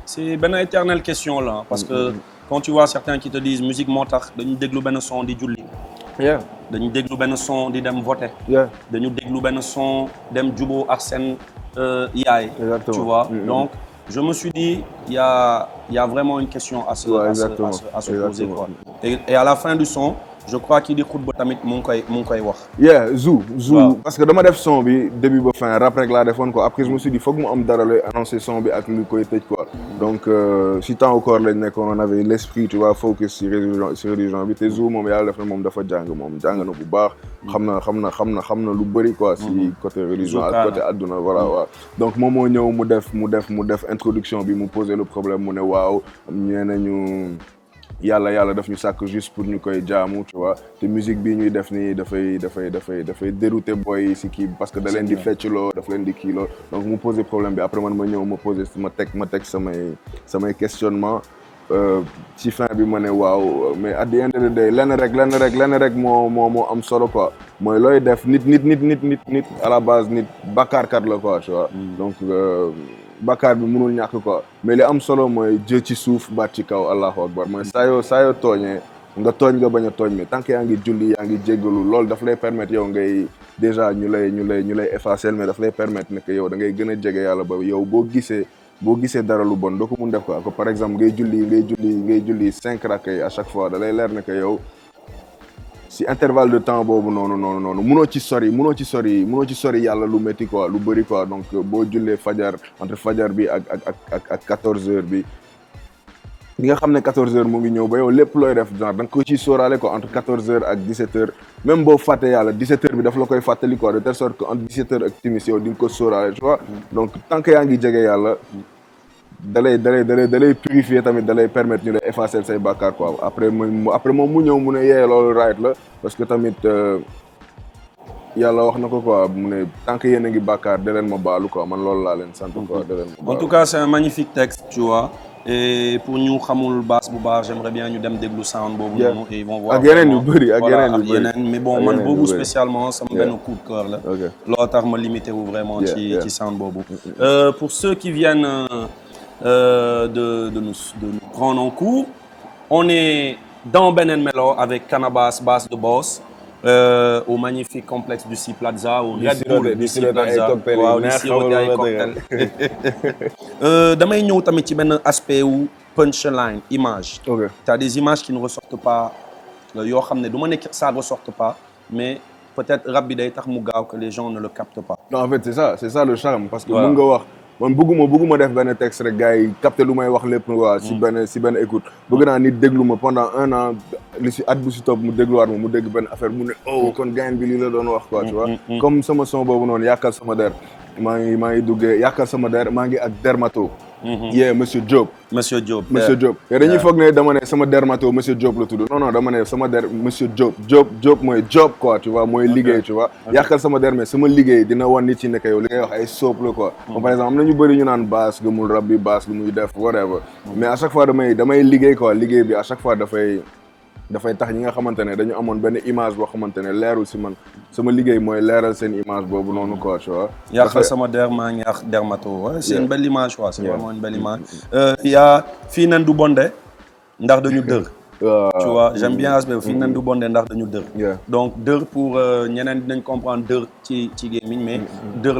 c'est une éternelle question là, parce que quand tu vois certains qui te disent musique moo tax dañu déglu benn son di julli, dañu déglu benn son di dem voter, dañu déglu benn son dem juboo ak seen yaay, tu vois. Donc je me suis dit il y a vraiment une question à se poser quoi. Et à la fin du son, je crois qu'il dit xutba tamit mu ngi koy wax. Zou parce que dama def son bi début ba fin rap rek laa defoon quoi après je me suis dit foog mu am dara lay annoncer son bi ak lu koy tëj quoi donc si temps au corps lañ nekkoon on avait l'esprit tu vois focus si religion bi te Zou moom yàlla def na moom dafa jàng na bu baax xam na lu bëri quoi si côté religion ak côté adduna voilà waaw donc moom moo ñëw mu def introduction bi mu poser le problème mu ne waaw ñee nañu yàlla daf ñu sàkk juste pour ñu koy jaamu tu vois te musique bii ñuy def nii dafay dérouter boy si kii parce que da leen di feccloo daf leen di kiiloo donc mu posé problème bi après man ma ñëw ma teg samay questionnement ci fin bi ma ne waaw mais at the end of the day lenn rek moo am solo quoi mooy looy def nit à la base nit bàkkaarkat la quoi tu vois donc bàkkaar bi mënul ñàkk quoi mais li am solo mooy jë ci suuf baat ci kaw allahu akbar mooy saa yoo tooñee nga tooñ nga bañ a tooñ mais tant que yaa ngi julli yaa ngi jéggalu loolu daf lay permettre yow ngay déjà ñu lay effacer mais daf lay permettre ne que yow da ngay gën a jege yàlla ba yow boo gisee dara lu bon doo ko mun def quoi par exemple ngay julli 5 rakka yi à chaque fois da lay leer ne que yow si intervalle de temps boobu noonu munoo ci sori yàlla lu métti quoi lu bëri quoi donc boo jullee entre fajar bi ak 14h bi li nga xam ne 14h mu ngi ñëw ba yow lépp looy def genre da nga ko ciy sóoraale quoi entre 14h ak 17h même boo fàtte yàlla 17h bi daf la koy fàttali quoi de telle sorte que entre 17h ak timis yow di nga ko sóoraale tu vois donc tant que yaa ngi jege yàlla dalay purifier tamit dalay permettre ñu lay effacer say bàkkaar quoi après moom mu ñëw mu ne yee loolu right la parce que tamit yàlla wax na ko quoi mu ne tant que yéen a ngi bàkkaar da leen ma baalu quoi man loolu laa leen sant quoi da leen ma baalu. En tout cas c'est un magnifique texte tu vois et pour ñu xamul basse bu baax j'aimerais bien ñu dem déglu sound boobu noonu et ils vont voir ak yeneen yu bëri ak yeneen mais bon man boobu spécialement sama benn coup de cœur la loolu tax ma limité wu vraiment ci sound boobu pour ceux qui viennent de nous prendre en cours on est dans Benen Melo avec Canabasse Bass The Boss au magnifique complexe du Sea Plaza au Red Bull du Sea Plaza waaw di siroté ay cocktail damay ñëw tamit ci benn aspect wu punchline image t'as des images qui ne ressortent pas yoo xam ne du ma nekk ça ne ressorte pas mais peut-être rap bi day tax mu gaaw que les gens ne le captent pas non en fait c'est ça le charme parce que mën nga wax man bëgguma def benn texte rek gars yi capté lu may wax lépp waa si benn écoute bëgg naa nit déglu ma pendant 1 an li si at bu si topp mu dégluwaat ma mu dégg benn affaire mu ne oh kon gain bi lii la doon wax quoi tu vois comme sama son boobu noonu yàkkal sama der maa ngi duggee yàkkal sama der maa ngi ak dermato monsieur Diop yow dañuy foog ne dama ne sama dermato monsieur Diop la tudd non dama ne sama der monsieur Diop mooy job quoi tu vois mooy liggéey tu vois yàqal sama der mais sama liggéey dina wan nit ci nekk yow li ngay wax ay soap la quoi par exemple am na ñu bëri ñu naan baas gëmul rab bi baas lu muy def whatever mais à chaque fois damay liggéey quoi liggéey bi à chaque fois dafay tax ñi nga xamante ne dañu amoon benn image boo xamante ne leerul si man sama liggéey mooy leeral seen image boobu noonu quoi tu vois. yàqal sama der maa ngi ak dermato c'est une belle image quoi c'est vraiment une belle image. Il y a fii nen du bonde ndax dañu dër. tu vois j'aime bien aspect fii nen du bonde ndax dañu dër. donc dër pour ñeneen dinañ comprendre dër ci gémmiñ mais dër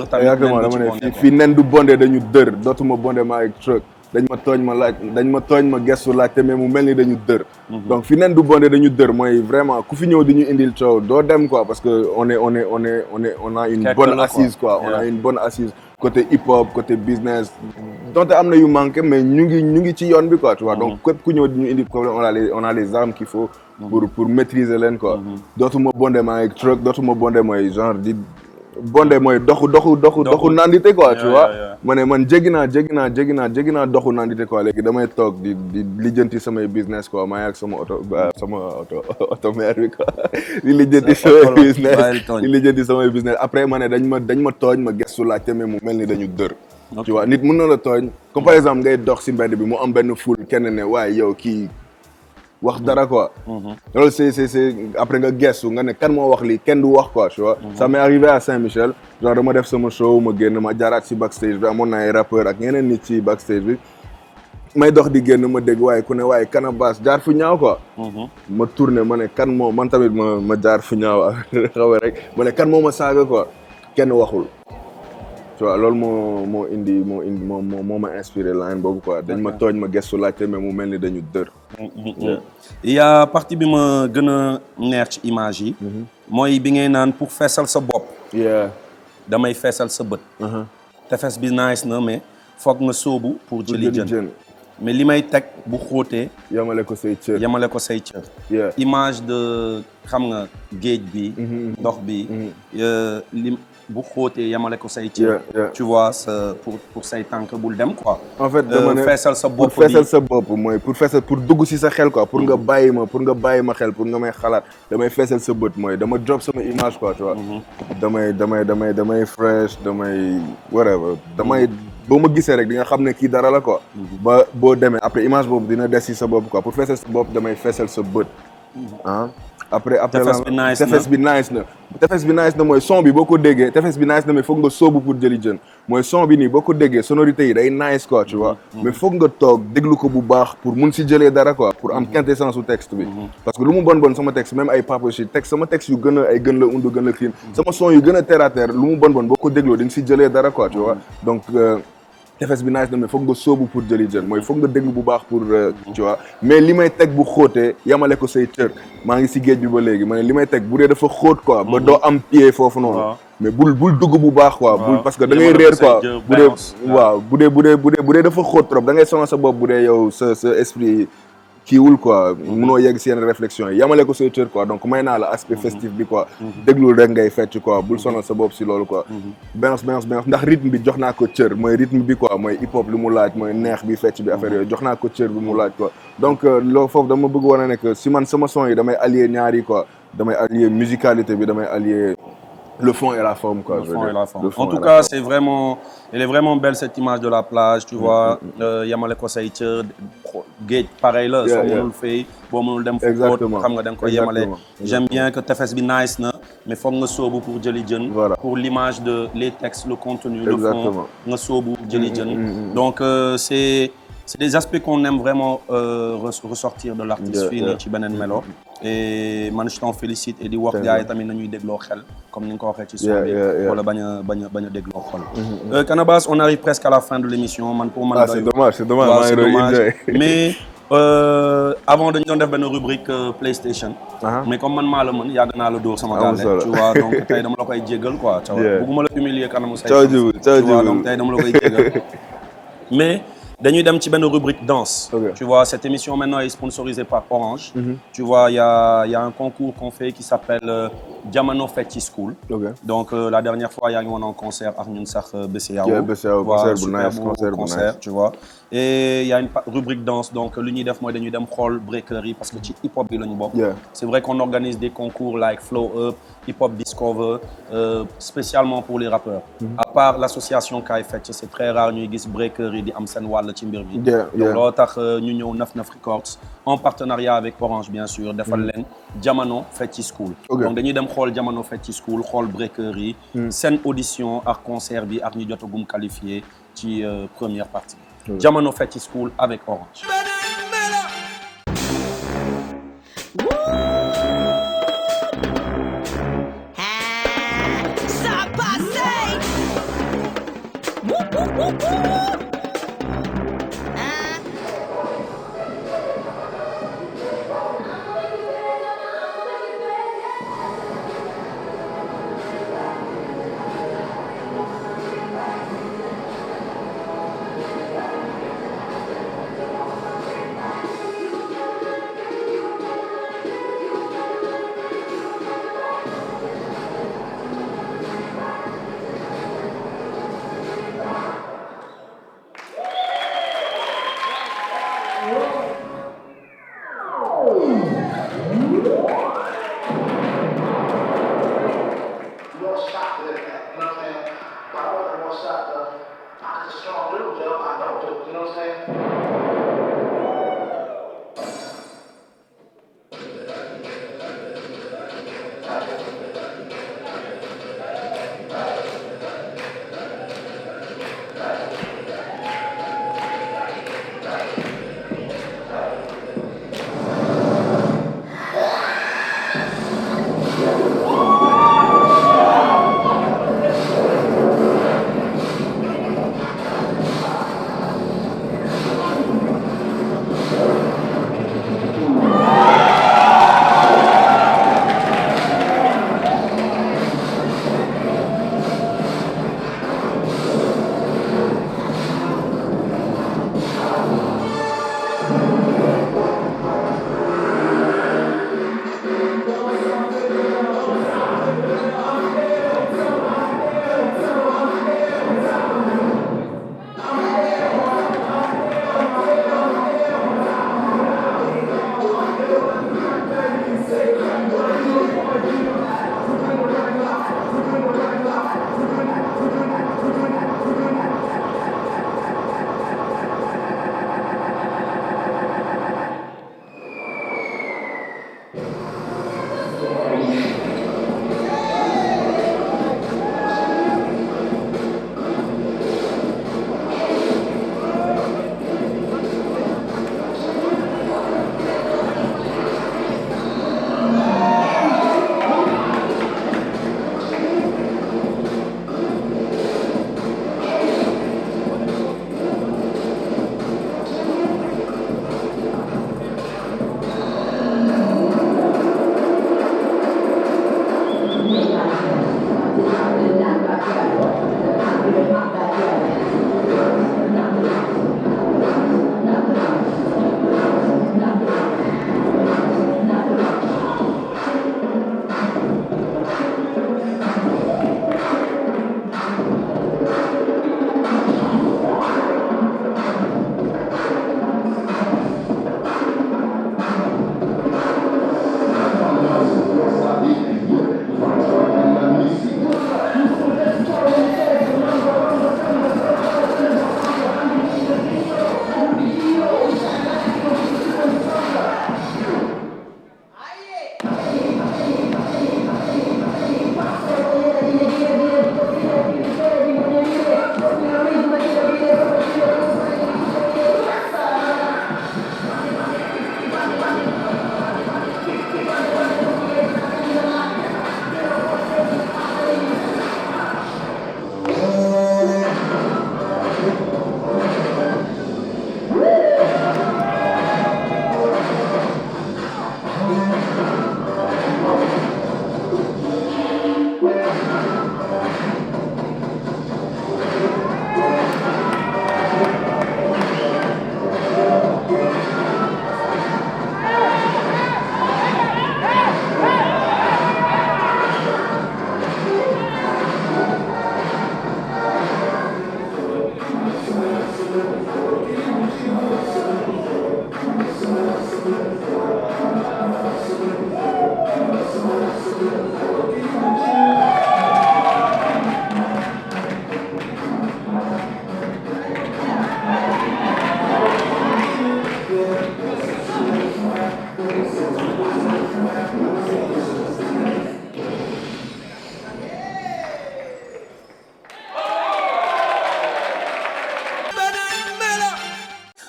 tamit. exactement dama ne fii nen du bonde dañu dër dootuma bonde maa ak truc. dañ ma tooñ ma gestu laajte mais mu mel ni dañu dër donc fi nen du bonde dañu dër mooy vraiment ku fi ñëw di ñu indil coow doo dem quoi parce que on a une bonne assise quoi on a une bonne assise côté hip hop côté business donte am na yu manqué mais ñu ngi ci yoon bi quoi tu vois donc képp ku ñëw di ñu indil problème on a les armes qu'il faut pour maîtriser leen quoi dootuma bonde maa ngi truc dootuma bonde mooy genre di bonde mooy doxu nandite quoi tu vois ma ne man jéggi naa doxu nandite quoi léegi damay toog di lijjanti samay business quoi maa ak sama oto mère bi quoi di lijjanti samay business après ma ne dañ ma tooñ ma gestu laajte mais mu mel ni dañu dër tu vois nit mën na la tooñ comme par exemple ngay dox si mbedd bi mu am benn foule kenn ne waaye yow kii wax dara quoi loolu c'est après nga gestu nga ne kan moo wax lii kenn du wax quoi tu vois ça m'est arrivé à Saint-Michel genre dama def sama show ma génn ma jaaraat si backstage bi amoon na ay rappeur ak ñeneen nit ci backstage bi may dox di génn ma dégg waaye ku ne waaye Canabasse jaar fu ñaaw quoi ma tourné ma ne kan moo man tamit ma jaar fu ñaaw xaw rek ma ne kan moo ma saaga quoi kenn waxul tu vois loolu moo ma inspiré line boobu quoi dañ ma tooñ ma gestu laajte mais mu mel ni dañu dër il y a partie bi ma gën a neex ci image yi mooy bi ngay naan pour feesal sa bopp damay feesal sa bët tefes bi nice na mais foog nga sóobu pour jëli jën mais li may teg bu xóotee yamale ko say cër image de xam nga géej bi ndox bi bu xóotee yamale ko say cër. Tu vois pour say tànk bul dem quoi. en fait dama ne feesal sa bopp pour feesal sa bopp mooy pour dugg si sa xel quoi pour nga bàyyi ma xel pour nga may xalaat damay feesal sa bët mooy dama drop sama image quoi tu vois. damay fresh damay whatever damay. boo ma gisee rek di nga xam ne kii dara la quoi. ba boo demee après image boobu dina des ci sa bopp quoi pour feesal sa bopp damay feesal sa bët. ah après tefes bi nice na mooy son bi boo ko déggee tefes bi nice na mais foog nga sóobu pour jëli jën mooy son bi nii boo ko déggee sonorité yi day nice quoi tu vois. mais foog nga toog déglu ko bu baax pour mun si jëlee dara quoi pour am quintessence su texte bi. parce que lu mu bon sama texte même ay Papa Shit texte sama texte yu gën a ay gën la undu gën la clean sama son yu gën a terre à terre lu mu bon boo ko dégloo di nga si jëlee dara quoi tu vois donc. tefes bi nice na mais foog nga sóobu pour jëli jën mooy foog nga déglu bu baax pour tu vois mais li may teg bu xóotee yamale ko say cër maa ngi si géej bi ba léegi ma ne li may teg bu dee dafa xóot quoi ba doo am pied foofu noonu mais bul dugg bu baax quoi bul parce que da ngay réer quoi bu dee dafa xóot trop da ngay sonal sa bopp bu dee yow sa esprit kiiwul quoi munoo yegg si yenn réflexion yi yamale ko say cër quoi donc may naa la aspect festif bi quoi déglul rek ngay fecc quoi bul sonal sa bopp si loolu quoi benz ndax rythme bi jox naa ko cër mooy rythme bi quoi mooy hip hop li mu laaj mooy neex bi fecc bi affaire yooyu jox naa ko cër bi mu laaj quoi donc loolu foofu dama bëgg wane ne que si man sama son yi damay allier ñaari quoi damay allier musicalité bi damay allier le fond et la forme quoi. Le fond et la forme. En tout cas, elle est vraiment belle cette image de la plage, tu vois. Yamale ko say cër géej pareil la. soo mënul fay boo mënul dem fu exactement xam nga da nga koy yemale. J'aime bien que tefes bi nice na mais foog nga sóobu pour jëli jën. pour l'image de les textes le contenu le fond nga sóobu jëli jën. donc c'est des aspects qu'on aime vraiment ressortir de l'artiste fii nii ci beneen melo. et man je t'en félicite et di wax gars yi tamit nañuy dégloo xel comme ni nga ko waxee ci son bi wala bañ a dégloo xol. Canabasse on arrive presque à la fin de l'émission man pour man. c'est dommage mais avant dañu doon def benn rubrique PlayStation. mais comme man maa la mën yàgg naa la dóor sama gàlle. tu vois donc tey dama la koy jéggal quoi. bëgguma la humilier kanamu say. tu vois donc tey dama la koy jéggal mais. dañuy dem ci benn rubrique danse. Tu vois cette émission maintenant est sponsorisée par Orange. Tu vois il y a un concours qu'on fait qui s'appelle Jamano Fetty School. Donc la dernière fois yaa ngi woon en concert ak ñun sax BCEAO. concert tu vois. et il y a une rubrique danse donc lu ñuy def mooy dañuy dem xool breakers yi parce que ci hip hop bi la ñu bokk. C'est vrai qu'on organise des concours like Flow Up, Hip Hop Discover spécialement pour les rappeurs. À part l'association Kaay Fecc c'est très rare ñuy gis breakers yi di am seen wàll ci mbir bi. donc loolu tax ñu ñëw 99 Records en partenariat avec Orange bien sûr defal leen Jamano Fetty School. donc dañuy dem xool Jamano Fetty School xool breakers yi. seen audition ak concert bi ak ñu jotagum qualifié ci première partie. Jamano Fetty School avec Orange.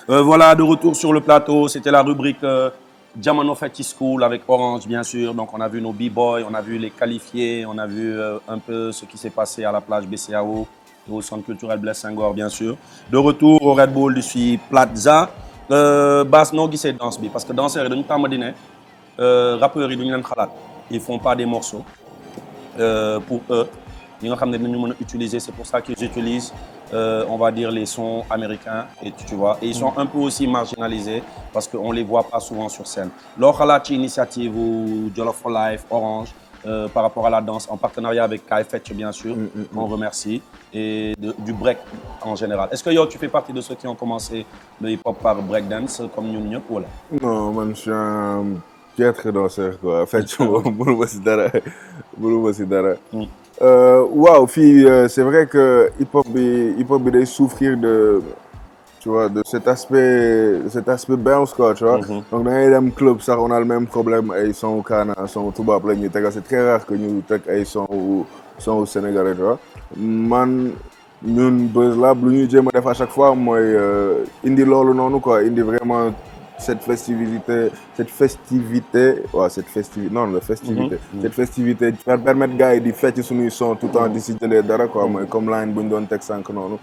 Voilà, de retour sur le plateau, c'était la rubrique Diamano Fetty School avec Orange, bien sûr. Donc, on a vu nos b-boys, on a vu les qualifiés, on a vu un peu ce qui s'est passé à la plage BCAO, au centre culturel Blaise Senghor, bien sûr. De retour au Red Bull, je suis Plaza. Bass, non, qui c'est danse, parce que danseurs, ils ne rappeurs, ils font pas des morceaux pour eux. Ils vont utiliser, c'est pour ça qu'ils utilisent, on va dire, les sons américains, et tu vois. Et ils sont un peu aussi marginalisés parce qu'on ne les voit pas souvent sur scène. Lors de l'initiative ou Jollof for Life, Orange, par rapport à la danse, en partenariat avec Kai Fetch, bien sûr, on remercie, et du break en général. Est-ce que yo, tu fais partie de ceux qui ont commencé le hip-hop par breakdance, comme nous, ou là? Non, man, je suis un piètre danseur, quoi. En fait, je ne Wow, fille, c'est vrai que hip-hop il souffrir de, tu vois, de cet aspect bounce, quoi, tu vois. Donc dans les clubs, ça, on a le même problème. Ils sont au Ghana, ils sont au Touba, c'est très rare que nous sont au Sénégal, tu vois. Man, ñun Buzz Lab, lu ñu jéem a def à chaque fois mooy indi loolu noonu, quoi, indi vraiment cette festivité, cette festivité, permettre gars yi di fecc suñuy son tout le temps di si jëlee dara, quoi, mooy comme line bu ñu doon teg sànq noonu.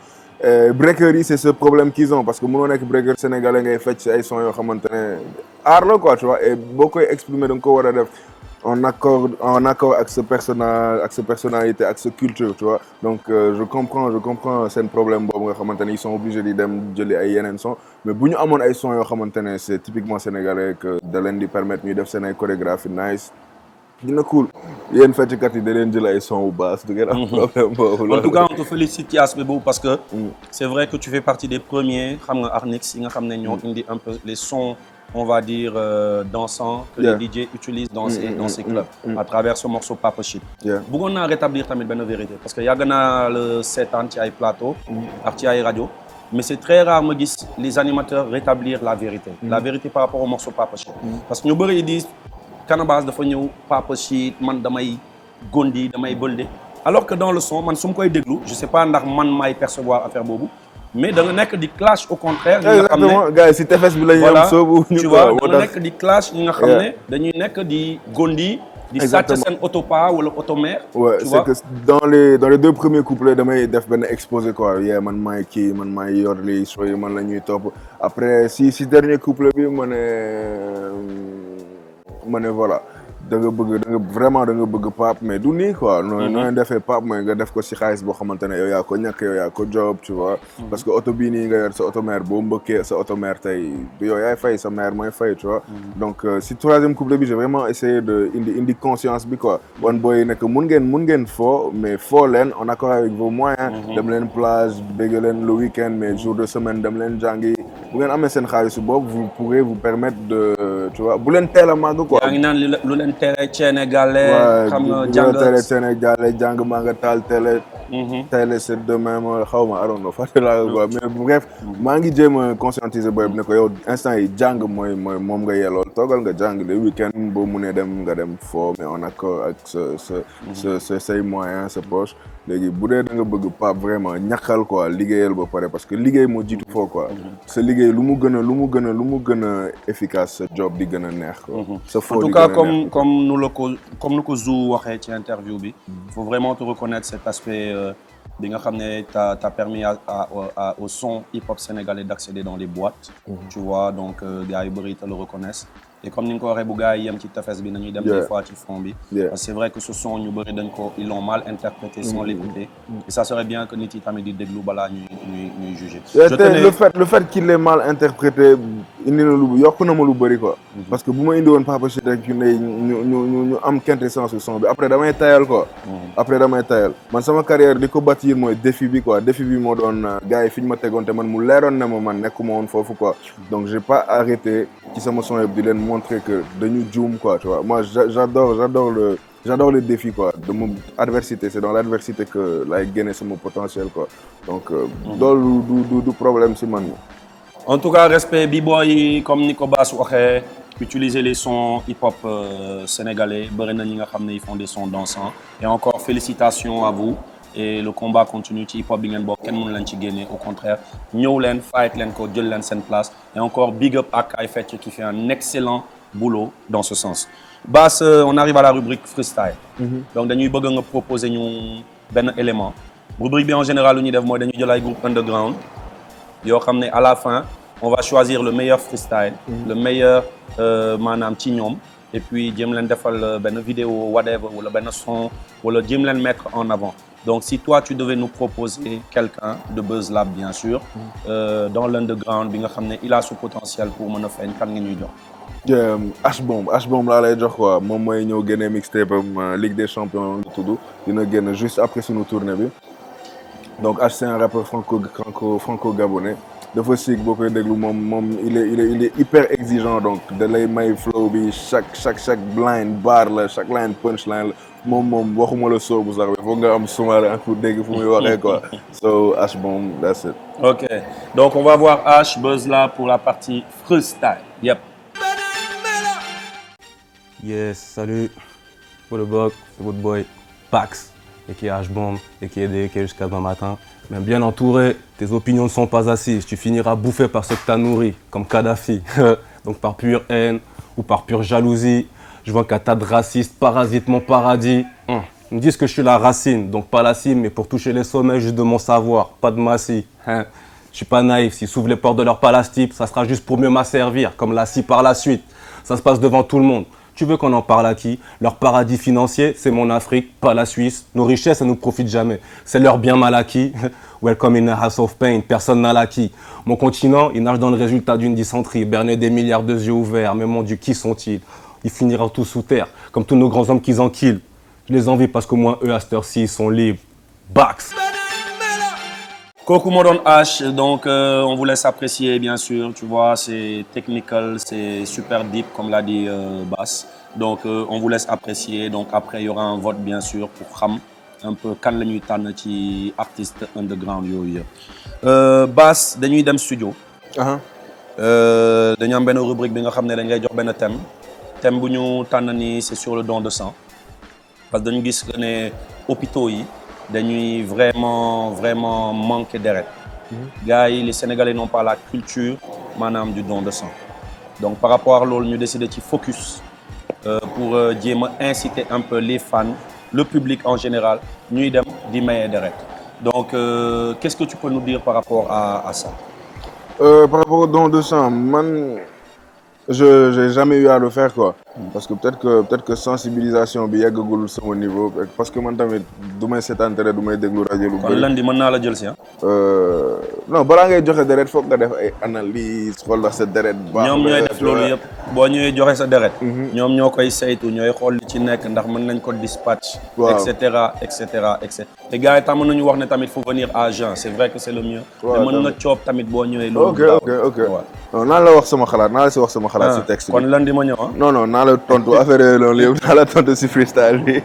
Breakers yi c'est ce problème qu'ils ont parce que mënoo nekk breaker sénégalais ngay fecc ay son yoo xamante ne art la, quoi, tu vois, et boo koy exprimer da nga ko war a def en accord avec ce personnage, avec cette personnalité, avec cette culture, tu vois. Donc je comprends c'est un problème boobu nga xamante ne ils sont obligés di dem jëli ay yeneen son, mais bu ñu amoon ay son yoo xamante ne c'est typiquement sénégalais que da leen di permettre ñu def seen ay chorégraphie nice, dina cool. Yéen fecckat yi da leen jël ay son bu basse, du ngeen am problème boobu. En tout cas, on te félicite ci aspect boobu parce que c'est vrai que tu fais partie des premiers, xam nga Arnix yi nga xam ne ñoo indi un peu les sons, on va dire, dansant que les DJ utilisent dans ces clubs à travers ce morceau Papa Shit. Bëggoon naa rétablir tamit benn vérité parce que yàgg naa le 7 ans ci ay plateau ak ci ay radio, mais c'est très rare ma gis les animateurs rétablir la vérité par rapport au morceau Papa Shit. Parce que ñu bëri disent Canabasse dafa ñëw Papa Shit, man damay gondi damay bëlde, alors que dans le son man su ma koy déglu je sais pas ndax man maay percevoir affaire boobu, mais da nga nekk di clash au contraire. Exactement, gars yi si tefes bi la ñu am soobu. Tu vois, da nga nekk di clash ñi nga xam ne dañuy nekk di gondi di sàcc seen autopa wala automère. Ouais, c'est que dans les deux premiers couplets damay def benn exposé, quoi. Man maay kii, man maay yor lii sooy man la ñuy topp. Après si dernier couplet bi ma ne voilà. Vraiment da nga bëgg pap, mais du nii, quoi. Nooy defee pap mooy nga def ko si xaalis boo xamante ne yow yaa ko ñàkk, yow yaa ko job, tu vois. Parce que oto bii nii nga yor sa automère boo mbëkkee sa automère tey du yow yaay fay, sa mère mooy fay, tu vois. Donc si troisième couplet bi j'ai vraiment essayé de indi conscience bi, quoi. Wan booy nekk mun ngeen foo, mais foo leen en accord avec vos moyens. Dem leen plage, bégg leen le week-end, mais jour de semaine dem leen jàngi. Bu ngeen amee seen xaalisu boobu, vous pourrez vous permettre de, tu vois, bu leen teel a màgg, quoi. Yaa ngi naan lu leen tere Sénégalais, xam nga Sénégalais jàng maa nga taal télé c'est demain ma xaw ma I don't know fàtte laa quoi, mais bref maa ngi jéem a conscientiser booy bi ne ko yow instant yi jàng mooy moom nga yelool, toogal nga jàng le week-end boo munee dem nga dem foo, mais en accord ak sa say moyens, sa poche. Léegi bu dee da nga bëgg pas vraiment ñàkkal, quoi, liggéeyal ba pare parce que liggéey moo jiitu foo, quoi. Sa liggéey lu mu gën a efficace, sa job di gën a neex, quoi. En tout cas, comme nous ko Zou waxee ci interview bi, faut vraiment te reconnaître cet aspect bi nga xam ne t'as permis au son hip-hop sénégalais d'accéder dans les boîtes, tu vois, donc gars yu bëri te le reconnaissent. Et comme ni nga ko waxee bu gars yi yem ci tefes bi nañuy dem des fois ci fond bi, parce que c'est vrai que ce son ñu bëri dañ ko ils l'ont mal interprété sans l'écouter, et ça serait bien que nit yi tamit di déglu balaa ñuy juger. Le fait qu'il est mal interprété indi na yokk na ma lu bëri, quoi. Parce que bu ma indi woon Papa Shit rek ñu am quintessence son bi après damay tayal, quoi. Man sama carrière di ko bâtir mooy défi bi, quoi. Défi bi moo doon gars yi fi ñu ma tegoon te man mu leeroon na ma man nekkuma woon foofu, quoi. Donc j'ai pas arrêté ci sama son yëpp di leen montrer que dañu juum, quoi, tu vois. Moi j'adore le défi, quoi, de mon adversité, c'est dans l'adversité que lay génne sama potentiel, quoi. Donc loolu du problème si man. En tout cas, respect b-boy comme Nico Bass waxee, utiliser les sons hip-hop sénégalais, bëri na ñi nga xam ne ils font des sons dansants, et encore félicitations à vous. et le combat continue ci hip hop bi ngeen bokk kenn mënu leen ci génne au contraire ñëw leen fight leen ko jël leen seen place et encore big up à Kaay Fetch qui fait un excellent boulot dans ce sens. Bass, on arrive à la rubrique freestyle. Donc dañuy bëgg nga proposer ñu benn élément rubrique bi en général lu ñuy def mooy dañuy jël ay groupe underground yoo xam ne à la fin on va choisir le meilleur freestyle le meilleur maanaam ci ñoom et puis jéem leen defal benn vidéo whatever wala benn son wala jéem leen mettre en avant. Donc si toi tu devais nous proposer quelqu'un de Buzz Lab bien sûr dans l'underground bi nga xam ne il a ce potentiel pour mën a feeñ kan nga ñuy jox. H-Bomb laa lay jox quoi moom mooy ñëw génne mixtape am Ligue des Champions la tudd dina génn juste après suñu tournée bi donc H c'est un rappeur franco-gabonais dafa sick boo koy déglu moom il est hyper exigeant donc da lay may flow bi chaque line bar la chaque line punchline la moom waxuma la soobu sax bi foog nga am sumar pour dégg fu muy waxee quoi so H-Bomb that's it. Ok donc on va voir H Buzz Lab pour la partie freestyle. Yep. Yes, salut, pour le bloc, c'est votre boy Pax, et qui est H-Bomb, et qui est DK jusqu'à demain matin. Mais bien entouré, tes opinions ne sont pas assises, tu finiras bouffé par ce que t'as nourri, comme Kadhafi. Donc par pure haine ou par pure jalousie, je vois qu'un tas de racistes parasitent mon paradis. Ils me disent que je suis la racine, donc pas la cime, mais pour toucher les sommets juste de mon savoir, pas de ma scie. Je suis pas naïf, s'ils s'ouvrent les portes de leur palace type, ça sera juste pour mieux m'asservir, comme la scie par la suite. Ça se passe devant tout le monde. Tu veux qu'on en parle à qui? Leur paradis financier, c'est mon Afrique, pas la Suisse. Nos richesses, ça ne nous profite jamais. C'est leur bien mal acquis. Welcome in a house of pain, personne n'a l'acquis. Mon continent, il nage dans le résultat d'une dysenterie. Berné des milliards de yeux ouverts, mais mon Dieu, qui sont-ils? Ils finiront tous sous terre, comme tous nos grands hommes qu'ils enquillent. Je les envie parce qu'au moins eux, à cette heure-ci, ils sont libres. Bax! Kooku moo doon H donc on vous laisse apprécier bien sûr tu vois c'est technical c'est super deep comme l'a dit Bass donc on vous laisse apprécier donc après il y aura un vote bien sûr pour xam un peu kan la ñuy tànn ci artiste underground yooyu yëpp Bass dañuy dem studio dañu am benn rubrique bi nga xam ne dañ lay jox benn thème bu ñu tànn ni c'est sur le don de sang parce que dañu gis que ne hôpitaux yi dañuy vraiment manquer deret gars yi les Sénégalais n'ont pas la culture maanaam du don de sang donc par rapport à loolu ñu décidé ci focus pour jéem a inciter un peu les fans le public en général ñuy dem di maye deret donc qu'est-ce que tu peux nous dire par rapport à ça par rapport au don de sang man j'ai jamais eu à le faire quoi parce que peut-être que sensibilisation bi yeggagul sama niveau parce que man tamit du may seetaan deret du may déglu rajo lu bëri. kon lundi mën naa la jël si non balaa ngay joxe deret foog nga def ay analyse xool ndax sa deret baax ñoom ñooy def loolu yëpp boo ñëwee joxe sa deret ñoom ñoo koy saytu ñooy xool li ci nekk ndax mën nañ ko dispatch et cetera te gars yi tam mën nañu wax ne tamit faut venir à jeun c'est vrai que c'est le mieux mais mën nga coob tamit boo ñëwee loolu ok non naa la wax sama xalaat naa la si wax sama xalaat si texte bi kon lundi ma ñëw non naa la tontu affaire yooyu loolu yëpp naa la tontu si freestyle bi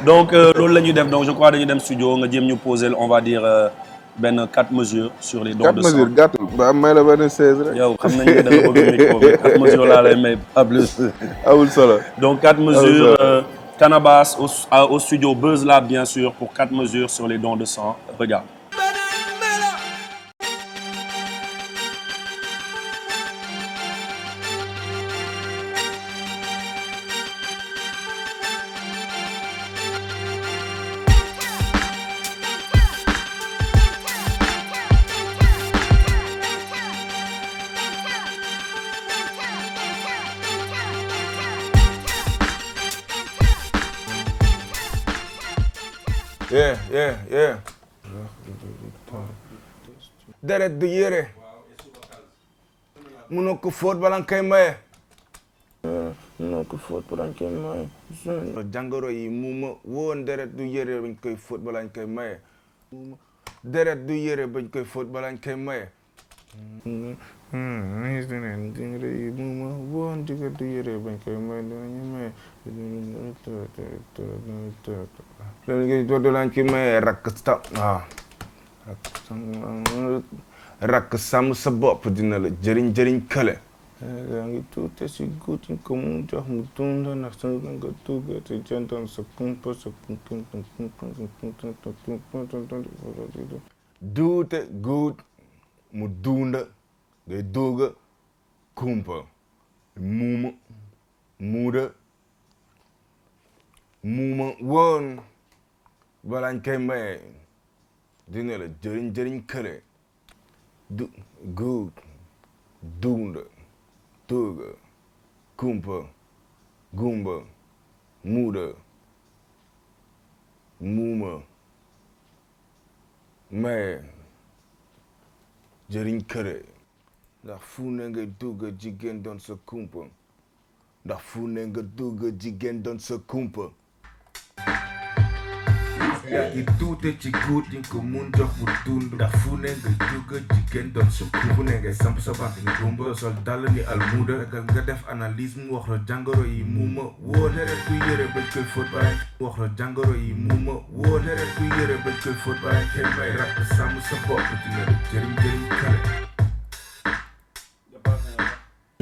donc loolu la ñuy def donc je crois dañuy dem studio nga jéem ñu poser on va dire benn 4 mesures sur les dons de sang 4 mesures gàttul ba may la benn 16 rek. yow xam nañu ne da nga bëgg micro bi 4 mesures laa lay may pas plus. awul solo. donc 4 mesures Canabasse au studio Buzz Lab bien sûr pour 4 mesures sur les dons de sang regarde. Yeah. Deret du yére. Mënoo ko fóot bala nga koy maye. Jàngoro yi mu ma woon deret du yére bañ koy fóot bala nga koy maye. Deret du yére bañ koy fóot bala nga koy maye. Mu ma woon deret du yére bañ koy maye dañu maye. Lañ koy maye rakk sàmm sa bopp dina la jëriñ kële yaa ngi tuute si guuti ko mu jox mu dund ndax sa nga dugg te jëndoon sa kumpa sa duute guut mu dunda ngay dugg kumpa muuma muuda muuma woon balaañ koy maye dina la jëriñ kële du guut dunda dugg kumpa gumba muuda muuma maye jëriñ kële ndax fu ne nga dugg jigéen doon sa kumpa ndax fu ne nga dugg jigéen doon sa kumpa yaa ngi tuute ci guut yi ko mun jox mu dund ndax fu ne nga dugg jigéen doon sa kumpa fu ne ngay samp sa bant nga gumba sol dàll ni almuda nga def analyse mu wax la jàngoro yi muuma woo ne rek ku yëre bañ koy fóot bàyyi wax la jàngoro yi muuma woo ne rek ku yëre bañ koy fóot bàyyi kenn may ràpp sàmm sa bopp dina la jëriñ kale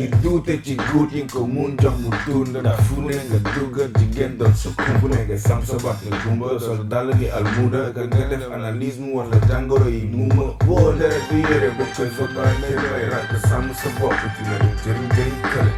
i duute ci guut yi ko mun jox mu dund ndax fu ne nga dugg jigéen doon sa kumpa ne nga sam sa bat nga gumba sol dàll ni almuda nga def analyse mu wax la jàngoro yi muuma woo ne rek ku yëre bañ koy fóot bàyyi kenn may ràpp sàmm sa bopp dina la jëriñ kale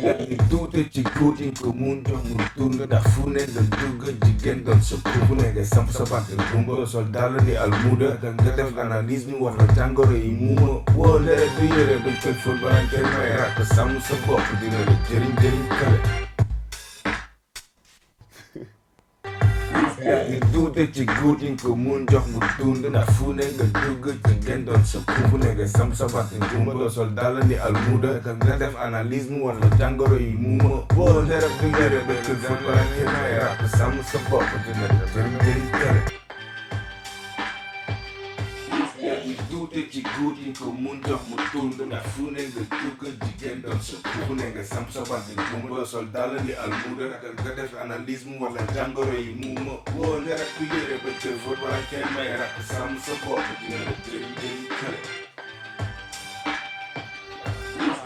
yaa ngi duute ci guut yi ko mun jox mu dund ndax fu ne nga dugg jigéen doon sa kumpa ne nga samp sa bant nga gumba sol dàll ni almuda nga def analyse ñu wax la jàngoro yi muuma woo ne rek du yëre bañ koy fóot balaa koy may ràkk sàmm sa bopp dina la jëriñ kale yaa ngi duute ci guut yi ko mun jox mu dund ndax fu ne nga dugg jigéen doon sa kumpa ne nga samp sa bant nga gumba sol dàll ni almuda nga def analyse mu wax la jàngoro yi muuma woo ne rek du yëre bañ koy fóot balaa koy may ràkk sàmm sa bopp dina la jëriñ kale duute ci guut yi ko mun jox mu dund ndax fu ne nga dugg jigéen doon sa kumpa ne nga samp sa bant nga gumba sol dàll ni almuda nga def analyse mu wala jàngoro yi muuma woo ne rek ku yëre bañ koy fóot wala kenn may ràkk sàmm sa bopp dina la jëriñ kale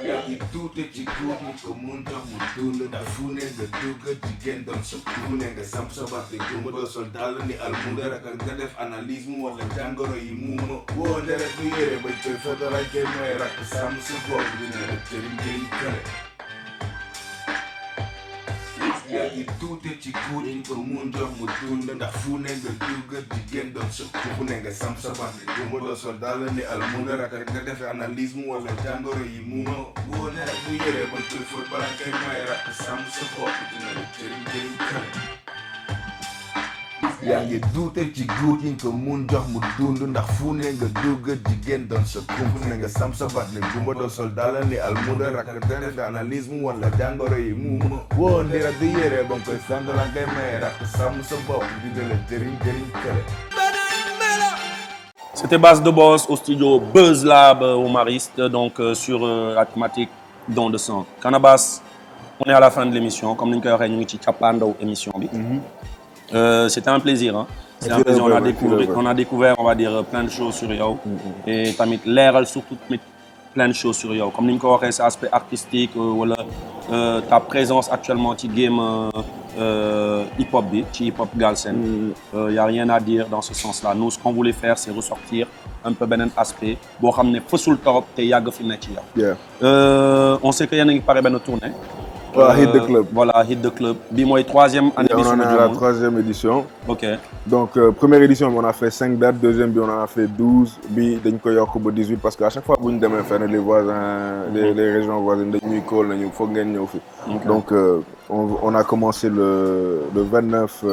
yaa ngi duute ci guut yi ko mun jox mu dund ndax fu ne nga dugg jigéen doon sa kumpa ne nga samp sa bant nga gumba sol dàll ni almuda nga def analyse mu wala jàngoro yi muuma woo ne rek ku yëre bañ koy fóot wala kenn may ràkk sàmm sa bopp dina la jëriñ kale yaa ngi duute ci guut yi ko mun jox mu dund ndax fu ne nga dugg jigéen doon sa kumpa ne nga samp sa bant nga gumba sol dàll ni almuda nga def analyse mu wala jàngoro yi muuma woo ne rek ku yëre bañ koy fóot balaa koy may ràkk sàmm sa bopp dina la jëriñ kale yaa ngi duute ci guut yi ko mun jox mu dund ndax fu ne nga dugg jigéen doon sa kumpa ne nga samp sa bant nga gumba doon sol dàll ni almuda nga def analyse mu wala jàngoro yi muuma woo ne rek du yëre bañ koy sant la ngay may ràkk sàmm sa bopp dina la jëriñ kale. C'était Bass The Boss au studio Buzz Lab au Mariste, donc sur la thématique don de sang. Canabasse, on est à la fin de l'émission, comme nous l'avons dit, nous avons émission. C'était un plaisir. Hein? C'est un plaisir. On a découvert, on va dire, plein de choses sur Yo. Et tamit l'air surtout plein de choses sur Yo. Comme nous l'avons dit, c'est aspect artistique, ta présence actuellement dans le game hip-hop hip-hop Galsen. Il n'y a rien à dire dans ce sens-là. Nous, ce qu'on voulait faire, c'est ressortir un peu un aspect. Bon, on est fou sur le top, et on sait qu'il y a une tournée. Hit the Club. Voilà, Hit the Club. Bimoy, troisième année. On en est à la troisième édition. Ok. Donc, première édition, on a fait 5 dates. Deuxième, on en a fait 12. Puis, on a fait 18 parce qu'à chaque fois, on a fait les voisins, les régions voisines, les écoles, il faut gagner. Donc, on a commencé le 29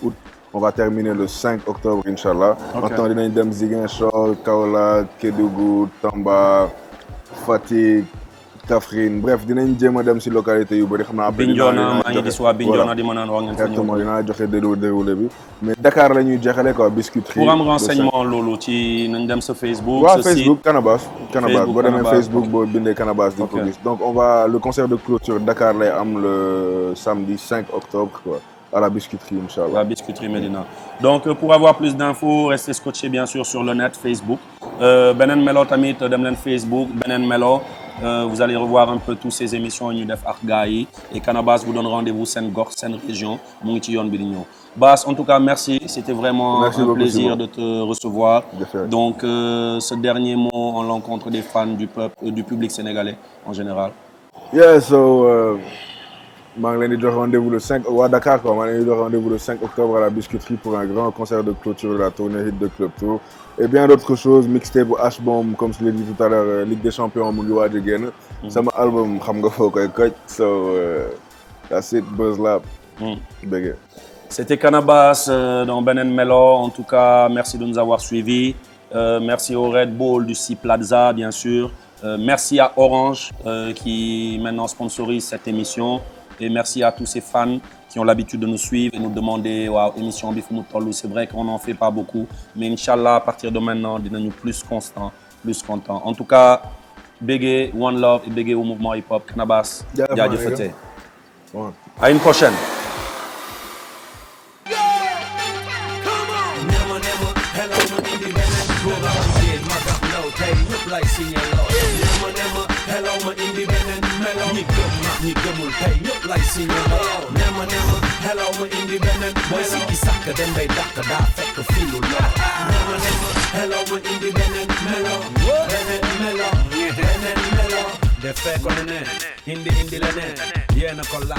août. On va terminer le 5 octobre, Inch'Allah. En temps, on a des Ziguinchor, Kaolack, Kédougou, Tamba, Fatick, Kaffrine, bref, dinañ jéem a dem si localité yu bëri xam naa. Bignona maa ngi gis waa Bignona di ma naan wax ngeen fa ñëw. exactement dinaa joxe déroulé bi mais Dakar la ñuy jeexale quoi biscuiterie. pour am renseignement loolu ci nañ dem sa Facebook. waaw Facebook Canabasse boo demee Facebook boo bindee Canabasse di ko gis. Donc le concert de clôture Dakar lay am le samedi 5 octobre quoi. À la biscuiterie, Inch'Allah. La biscuiterie Médina. Donc, pour avoir plus d'infos, restez scotchés bien sûr sur le net, Facebook. Benen Melo tamit dem leen Facebook Benen Melo vous allez revoir un peu toutes ces émissions ñu def ak gars yi et Canabasse vous donne rendez-vous seen gox seen région mu ngi ci yoon bi di ñëw Bass en tout cas merci c'était vraiment un plaisir de te recevoir donc ce dernier mot en l'encontre des fans du peuple du public sénégalais en général. Yeah, so maa ngi leen di jox rendez-vous le 5 waa Dakar quoi maa ngi leen di jox rendez-vous le 5 octobre à la Biscuiterie pour un grand concert de clôture de la tournée Hit de Club Tour et bien d'autres choses mixtape bu H-Bomb comme je l'ai dit tout à l'heure Ligue des Champions mu ngi waaj a génn sama album xam nga foo koy koj so that's it Buzz Lab bége. C'était Canabasse dans Benen Melo en tout cas merci de nous avoir suivis merci au Red Bull du C Plaza bien sûr merci à Orange qui maintenant sponsorise cette émission et merci à tous ces fans qui ont l'habitude de nous suivre et nous demander waaw émission bi fu mu toll c'est vrai qu'on n'en fait pas beaucoup mais Inch'Allah à partir de maintenant dinañu plus constant plus content en tout cas bége One Love et bége au mouvement hip hop Canabasse jaajëfate à une prochaine. ñi gëmul tey ñëpp lay signé loo nema hello ma independent mooy sikki sàkk dem bay dàkk daa fekk filu loo nema hello ma independent melo beneen melo de fekk ko ne indi la ne yéena ko la